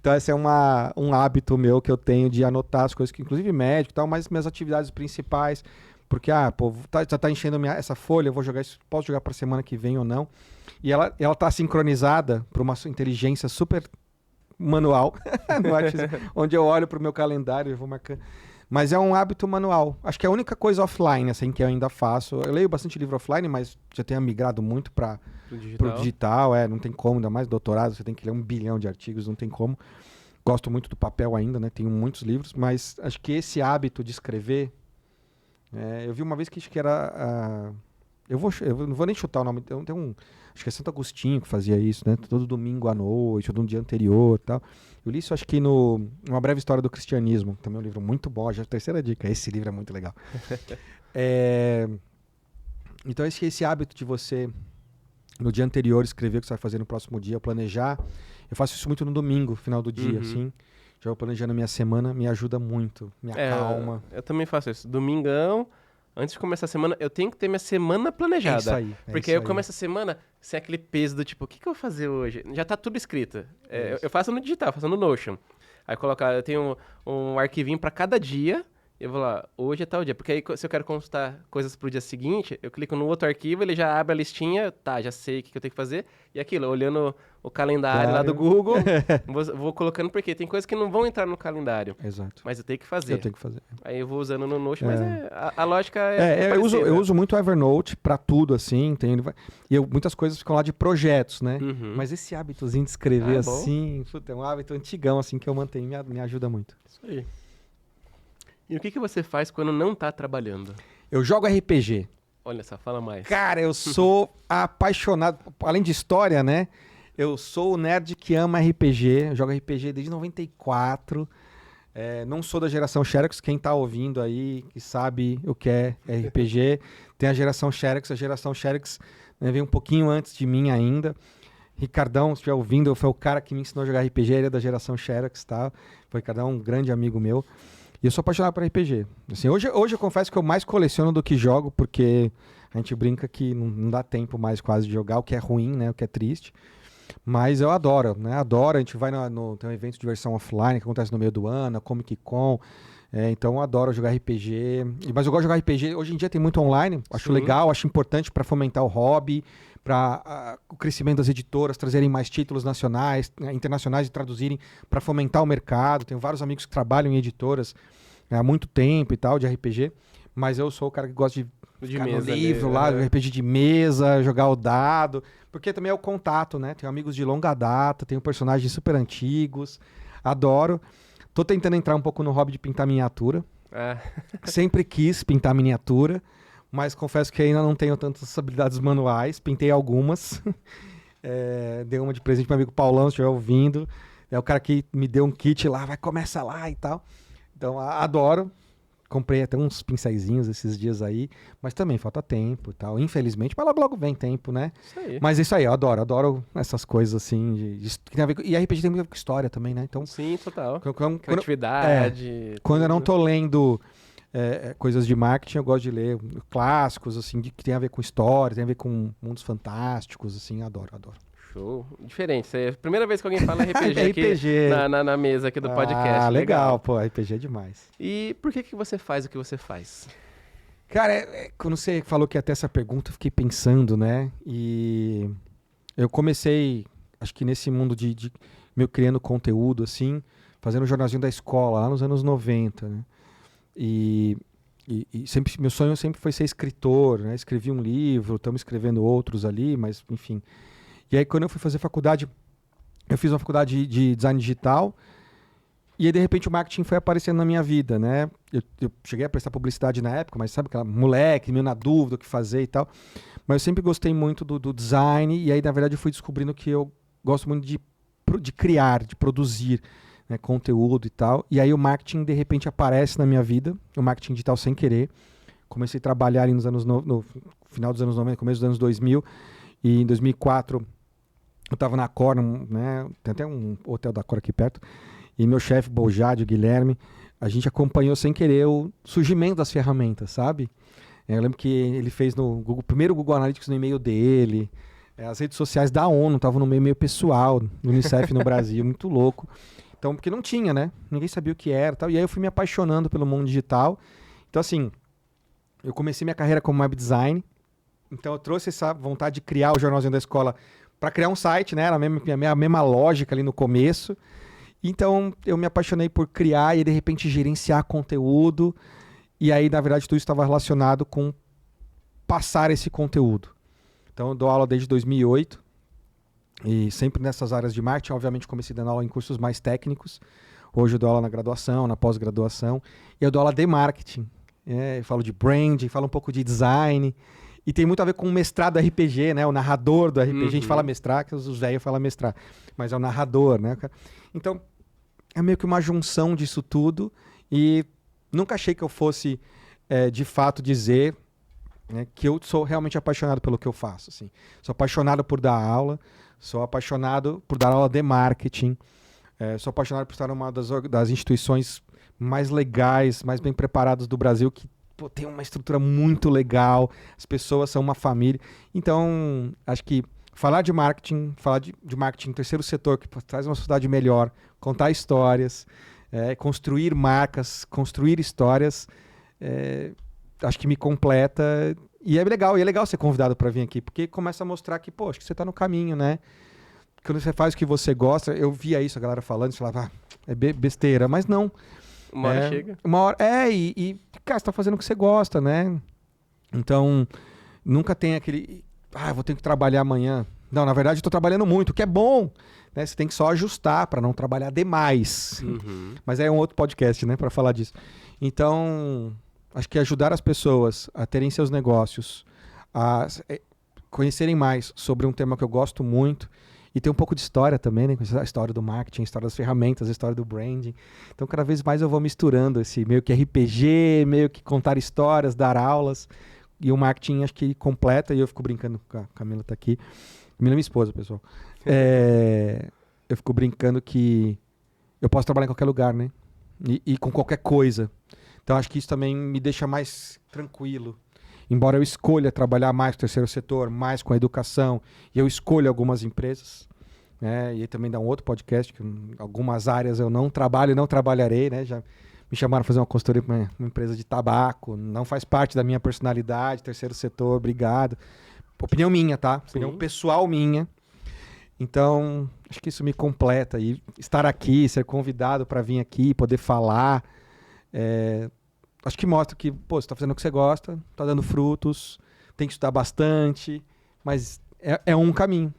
Então esse é um hábito meu que eu tenho de anotar as coisas, que inclusive médico e tal, mas minhas atividades principais, porque já tá enchendo essa folha, eu vou jogar isso, posso jogar para semana que vem ou não. E ela tá sincronizada para uma inteligência super manual, no WhatsApp, onde eu olho para o meu calendário e vou marcando. Mas é um hábito manual. Acho que é a única coisa offline assim, que eu ainda faço. Eu leio bastante livro offline, mas já tenho migrado muito para o digital. Não tem como, ainda mais doutorado, você tem que ler 1 bilhão de artigos, não tem como. Gosto muito do papel ainda, né? Tenho muitos livros, mas acho que esse hábito de escrever... eu vi uma vez que acho que era... Eu não vou nem chutar o nome. Tem acho que é Santo Agostinho que fazia isso, né? Todo domingo à noite, ou no dia anterior e tal. Eu li isso, acho que Uma Breve História do Cristianismo. Também é um livro muito bom. Já é a 3ª dica. Esse livro é muito legal. Então, esse hábito de você, no dia anterior, escrever o que você vai fazer no próximo dia, planejar. Eu faço isso muito no domingo, final do dia, assim. Já vou planejando a minha semana, me ajuda muito, me acalma. Eu também faço isso. Domingão... Antes de começar a semana, eu tenho que ter minha semana planejada. É isso aí. Porque aí eu começo a semana sem aquele peso do tipo, o que eu vou fazer hoje? Já tá tudo escrito. Eu faço no digital, faço no Notion. Aí eu tenho um arquivinho pra cada dia Eu vou lá, hoje é tal dia. Porque aí, se eu quero consultar coisas pro dia seguinte, eu clico no outro arquivo, ele já abre a listinha, tá, já sei o que eu tenho que fazer. E aquilo, olhando o calendário lá do Google, vou colocando, porque tem coisas que não vão entrar no calendário. Exato. Mas eu tenho que fazer. Eu tenho que fazer. Aí eu vou usando no Notion, mas a lógica é eu uso muito o Evernote pra tudo, assim. E muitas coisas ficam lá de projetos, né? Uhum. Mas esse hábitozinho de escrever é assim, puta, é um hábito antigão, assim, que eu mantenho, me ajuda muito. Isso aí. E o que você faz quando não tá trabalhando? Eu jogo RPG. Olha só, fala mais. Cara, eu sou apaixonado, além de história, né? Eu sou o nerd que ama RPG, eu jogo RPG desde 94. Não sou da geração Xerox, quem tá ouvindo aí, que sabe o que é RPG, tem a geração Xerox. A geração Xerox, né, veio um pouquinho antes de mim ainda. Ricardão, se estiver ouvindo, foi o cara que me ensinou a jogar RPG, ele é da geração Xerox, tá? Foi Ricardão, um grande amigo meu. E eu sou apaixonado por RPG. Assim, hoje eu confesso que eu mais coleciono do que jogo, porque a gente brinca que não dá tempo mais quase de jogar, o que é ruim, né? O que é triste. Mas eu adoro, né? Adoro. A gente vai tem um evento de diversão offline que acontece no meio do ano, a Comic Con. Então eu adoro jogar RPG. Mas eu gosto de jogar RPG. Hoje em dia tem muito online. Acho legal, acho importante para fomentar o hobby, para o crescimento das editoras, trazerem mais títulos nacionais, internacionais e traduzirem para fomentar o mercado. Tenho vários amigos que trabalham em editoras há muito tempo e tal, de RPG. Mas eu sou o cara que gosta de ficar no livro lá, RPG de mesa, jogar o dado. Porque também é o contato, né? Tenho amigos de longa data, tenho personagens super antigos. Adoro. Tô tentando entrar um pouco no hobby de pintar miniatura. Sempre quis pintar miniatura, mas confesso que ainda não tenho tantas habilidades manuais. Pintei algumas. Dei uma de presente pro meu amigo Paulão, se estiver ouvindo. É o cara que me deu um kit lá, começa lá e tal. Então, adoro. Comprei até uns pincéisinhos esses dias aí, mas também falta tempo e tal. Infelizmente, mas logo vem tempo, né? Isso aí. Mas isso aí, eu adoro essas coisas assim. Que tem a ver e RPG tem muito a ver com história também, né? Então, sim, total. Criatividade. Quando eu não tô lendo coisas de marketing, eu gosto de ler clássicos, assim, que tem a ver com história, tem a ver com mundos fantásticos, assim, adoro. Show. Diferente. É a primeira vez que alguém fala RPG aqui na mesa aqui do podcast. Ah, legal, pô, RPG é demais. E por que você faz o que você faz? Cara, quando você falou que ia ter essa pergunta, eu fiquei pensando, né? E eu comecei, acho que nesse mundo de meio criando conteúdo, assim, fazendo o jornalzinho da escola, lá nos anos 90, né? E sempre, meu sonho sempre foi ser escritor, né? Escrevi um livro, estamos escrevendo outros ali, mas enfim. E aí, quando eu fui fazer faculdade, eu fiz uma faculdade de design digital, e aí, de repente, o marketing foi aparecendo na minha vida, né? Eu cheguei a prestar publicidade na época, mas sabe aquela moleque, meio na dúvida o que fazer e tal. Mas eu sempre gostei muito do design, e aí, na verdade, eu fui descobrindo que eu gosto muito de criar, de produzir, né, conteúdo e tal. E aí, o marketing, de repente, aparece na minha vida, o marketing digital sem querer. Comecei a trabalhar ali no final dos anos 90, começo dos anos 2000, e em 2004... eu estava na Cor, né? Tem até um hotel da Cor aqui perto. E meu chefe, Boljade, o Guilherme, a gente acompanhou sem querer o surgimento das ferramentas, sabe? Eu lembro que ele fez no Google, primeiro Google Analytics no e-mail dele. As redes sociais da ONU estavam no meu e-mail pessoal, do Unicef no Brasil, muito louco. Então, porque não tinha, né? Ninguém sabia o que era e tal. E aí eu fui me apaixonando pelo mundo digital. Então, assim, eu comecei minha carreira como web design. Então, eu trouxe essa vontade de criar o jornalzinho da escola para criar um site, né? Era a mesma lógica ali no começo. Então, eu me apaixonei por criar e, de repente, gerenciar conteúdo. E aí, na verdade, tudo isso estava relacionado com passar esse conteúdo. Então, eu dou aula desde 2008. E sempre nessas áreas de marketing. Obviamente, comecei dando aula em cursos mais técnicos. Hoje eu dou aula na graduação, na pós-graduação. E eu dou aula de marketing. Eu falo de branding, falo um pouco de design. E tem muito a ver com o mestrado RPG, né? O narrador do RPG. A gente fala mestrar, que os velhos falam mestrar. Mas é o narrador, né? Então, é meio que uma junção disso tudo. E nunca achei que eu fosse, de fato, dizer, né, que eu sou realmente apaixonado pelo que eu faço. Assim. Sou apaixonado por dar aula. Sou apaixonado por dar aula de marketing. Sou apaixonado por estar numa das instituições mais legais, mais bem preparadas do Brasil, que tem uma estrutura muito legal, as pessoas são uma família. Então, acho que falar de marketing no terceiro setor, que traz uma sociedade melhor, contar histórias, construir marcas, construir histórias, acho que me completa. E é legal ser convidado para vir aqui, porque começa a mostrar que, acho que você está no caminho, né? Quando você faz o que você gosta, eu via isso, a galera falando, você falava, é besteira, mas não. Uma hora chega. Uma hora, cara, você tá fazendo o que você gosta, né? Então, nunca tem aquele, eu vou ter que trabalhar amanhã. Não, na verdade, eu tô trabalhando muito, o que é bom, né? Você tem que só ajustar para não trabalhar demais. Uhum. Mas é um outro podcast, né, para falar disso. Então, acho que ajudar as pessoas a terem seus negócios, a conhecerem mais sobre um tema que eu gosto muito, e tem um pouco de história também, né? A história do marketing, a história das ferramentas, a história do branding. Então, cada vez mais eu vou misturando esse meio que RPG, meio que contar histórias, dar aulas. E o marketing acho que completa, e eu fico brincando, a Camila tá aqui. Camila é minha esposa, pessoal. Eu fico brincando que eu posso trabalhar em qualquer lugar, né? E com qualquer coisa. Então, acho que isso também me deixa mais tranquilo. Embora eu escolha trabalhar mais com o terceiro setor, mais com a educação, e eu escolho algumas empresas, né? E aí também dá um outro podcast, que algumas áreas eu não trabalho e não trabalharei, né? Já me chamaram para fazer uma consultoria para uma empresa de tabaco, não faz parte da minha personalidade, terceiro setor, obrigado. Opinião minha, tá? Opinião pessoal minha. Então, acho que isso me completa. E estar aqui, ser convidado para vir aqui, poder falar, acho que mostra que, você está fazendo o que você gosta, está dando frutos, tem que estudar bastante, mas é um caminho,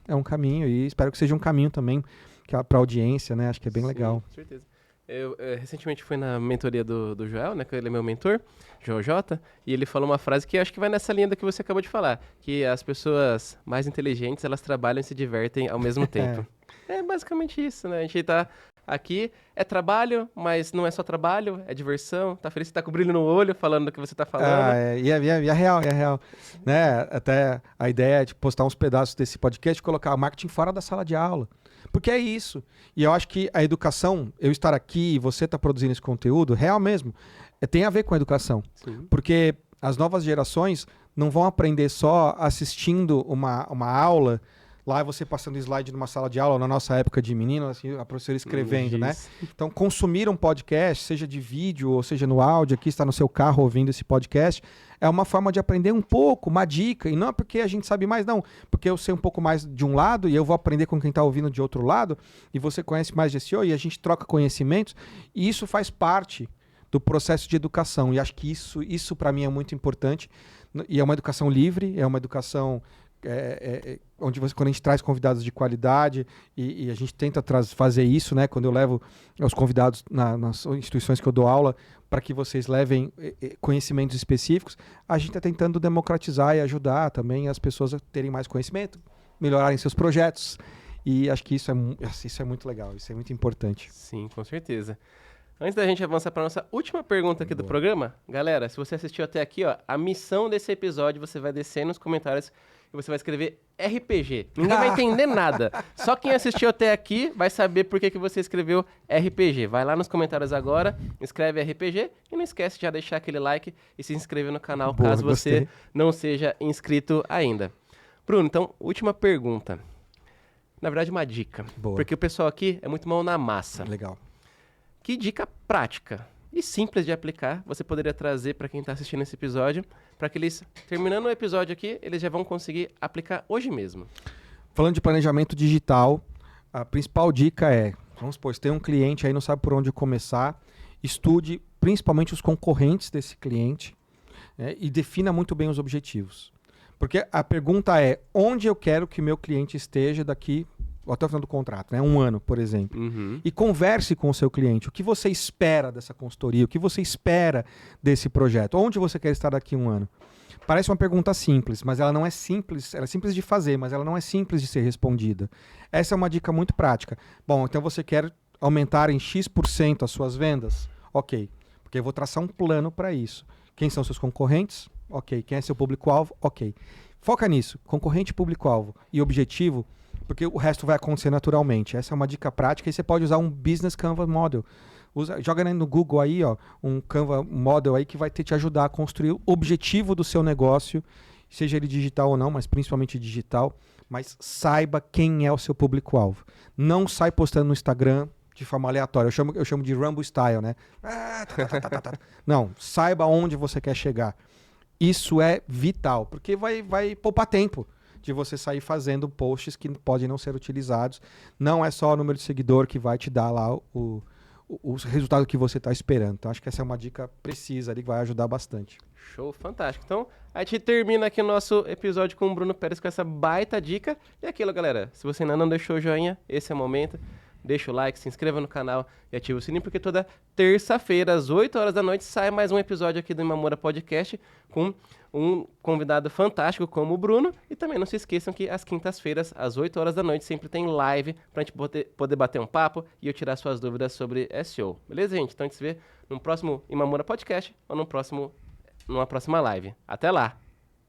e espero que seja um caminho também para a audiência, né? Acho que é bem legal. Com certeza. Eu recentemente fui na mentoria do Joel, né? Que ele é meu mentor, Joel J, e ele falou uma frase que eu acho que vai nessa linha do que você acabou de falar, que as pessoas mais inteligentes, elas trabalham e se divertem ao mesmo tempo. É basicamente isso, né? A gente tá aqui, é trabalho, mas não é só trabalho, é diversão, tá feliz, você tá com brilho no olho falando do que você tá falando. E é real, né? Até a ideia é de postar uns pedaços desse podcast e colocar o marketing fora da sala de aula. Porque é isso. E eu acho que a educação, eu estar aqui e você estar produzindo esse conteúdo, real mesmo, tem a ver com a educação. Sim. Porque as novas gerações não vão aprender só assistindo uma aula, lá você passando slide numa sala de aula, na nossa época de menino, assim, a professora escrevendo, né? Então, consumir um podcast, seja de vídeo ou seja no áudio, aqui está no seu carro ouvindo esse podcast, é uma forma de aprender um pouco, uma dica, e não é porque a gente sabe mais, não, porque eu sei um pouco mais de um lado e eu vou aprender com quem está ouvindo de outro lado, e você conhece mais de SEO e a gente troca conhecimentos, e isso faz parte do processo de educação, e acho que isso para mim é muito importante, e é uma educação livre, é uma educação onde quando a gente traz convidados de qualidade e a gente tenta fazer isso, né? Quando eu levo os convidados nas instituições que eu dou aula para que vocês levem conhecimentos específicos, a gente está tentando democratizar e ajudar também as pessoas a terem mais conhecimento, melhorarem seus projetos, e acho que isso é muito legal, isso é muito importante. Sim, com certeza. Antes da gente avançar para nossa última pergunta aqui do programa, galera, se você assistiu até aqui, a missão desse episódio, você vai descer nos comentários e você vai escrever RPG. Ninguém vai entender nada. Só quem assistiu até aqui vai saber por que você escreveu RPG. Vai lá nos comentários agora, escreve RPG e não esquece de já deixar aquele like e se inscrever no canal, caso você não seja inscrito ainda. Bruno, então, última pergunta. Na verdade, uma dica. Boa. Porque o pessoal aqui é muito mão na massa. Legal. Que dica prática e simples de aplicar você poderia trazer para quem está assistindo esse episódio, para que eles, terminando o episódio aqui, eles já vão conseguir aplicar hoje mesmo? Falando de planejamento digital, a principal dica é, vamos supor, se tem um cliente aí não sabe por onde começar, estude principalmente os concorrentes desse cliente, né, e defina muito bem os objetivos. Porque a pergunta é, onde eu quero que meu cliente esteja daqui até o final do contrato, né? 1 ano, por exemplo. Uhum. E converse com o seu cliente. O que você espera dessa consultoria? O que você espera desse projeto? Onde você quer estar daqui 1 ano? Parece uma pergunta simples, mas ela não é simples. Ela é simples de fazer, mas ela não é simples de ser respondida. Essa é uma dica muito prática. Bom, então você quer aumentar em X% as suas vendas? Ok. Porque eu vou traçar um plano para isso. Quem são seus concorrentes? Ok. Quem é seu público-alvo? Ok. Foca nisso. Concorrente, público-alvo e objetivo, porque o resto vai acontecer naturalmente. Essa é uma dica prática e você pode usar um Business Canva Model. Joga no Google aí, um Canva Model aí que vai te ajudar a construir o objetivo do seu negócio, seja ele digital ou não, mas principalmente digital, mas saiba quem é o seu público-alvo. Não sai postando no Instagram, de forma aleatória. Eu chamo de Rambo Style, né? Não, saiba onde você quer chegar. Isso é vital, porque vai poupar tempo de você sair fazendo posts que podem não ser utilizados. Não é só o número de seguidor que vai te dar lá o resultado que você está esperando. Então, acho que essa é uma dica precisa ali, que vai ajudar bastante. Show, fantástico. Então, a gente termina aqui o nosso episódio com o Bruno Pérez com essa baita dica. E aquilo, galera, se você ainda não deixou o joinha, esse é o momento. Deixa o like, se inscreva no canal e ativa o sininho, porque toda terça-feira, às 8 horas da noite, sai mais um episódio aqui do Imamura Podcast com um convidado fantástico como o Bruno. E também não se esqueçam que às quintas-feiras, às 8 horas da noite, sempre tem live pra gente poder bater um papo e eu tirar suas dúvidas sobre SEO. Beleza, gente? Então a gente se vê no próximo Imamura Podcast ou numa próxima live. Até lá!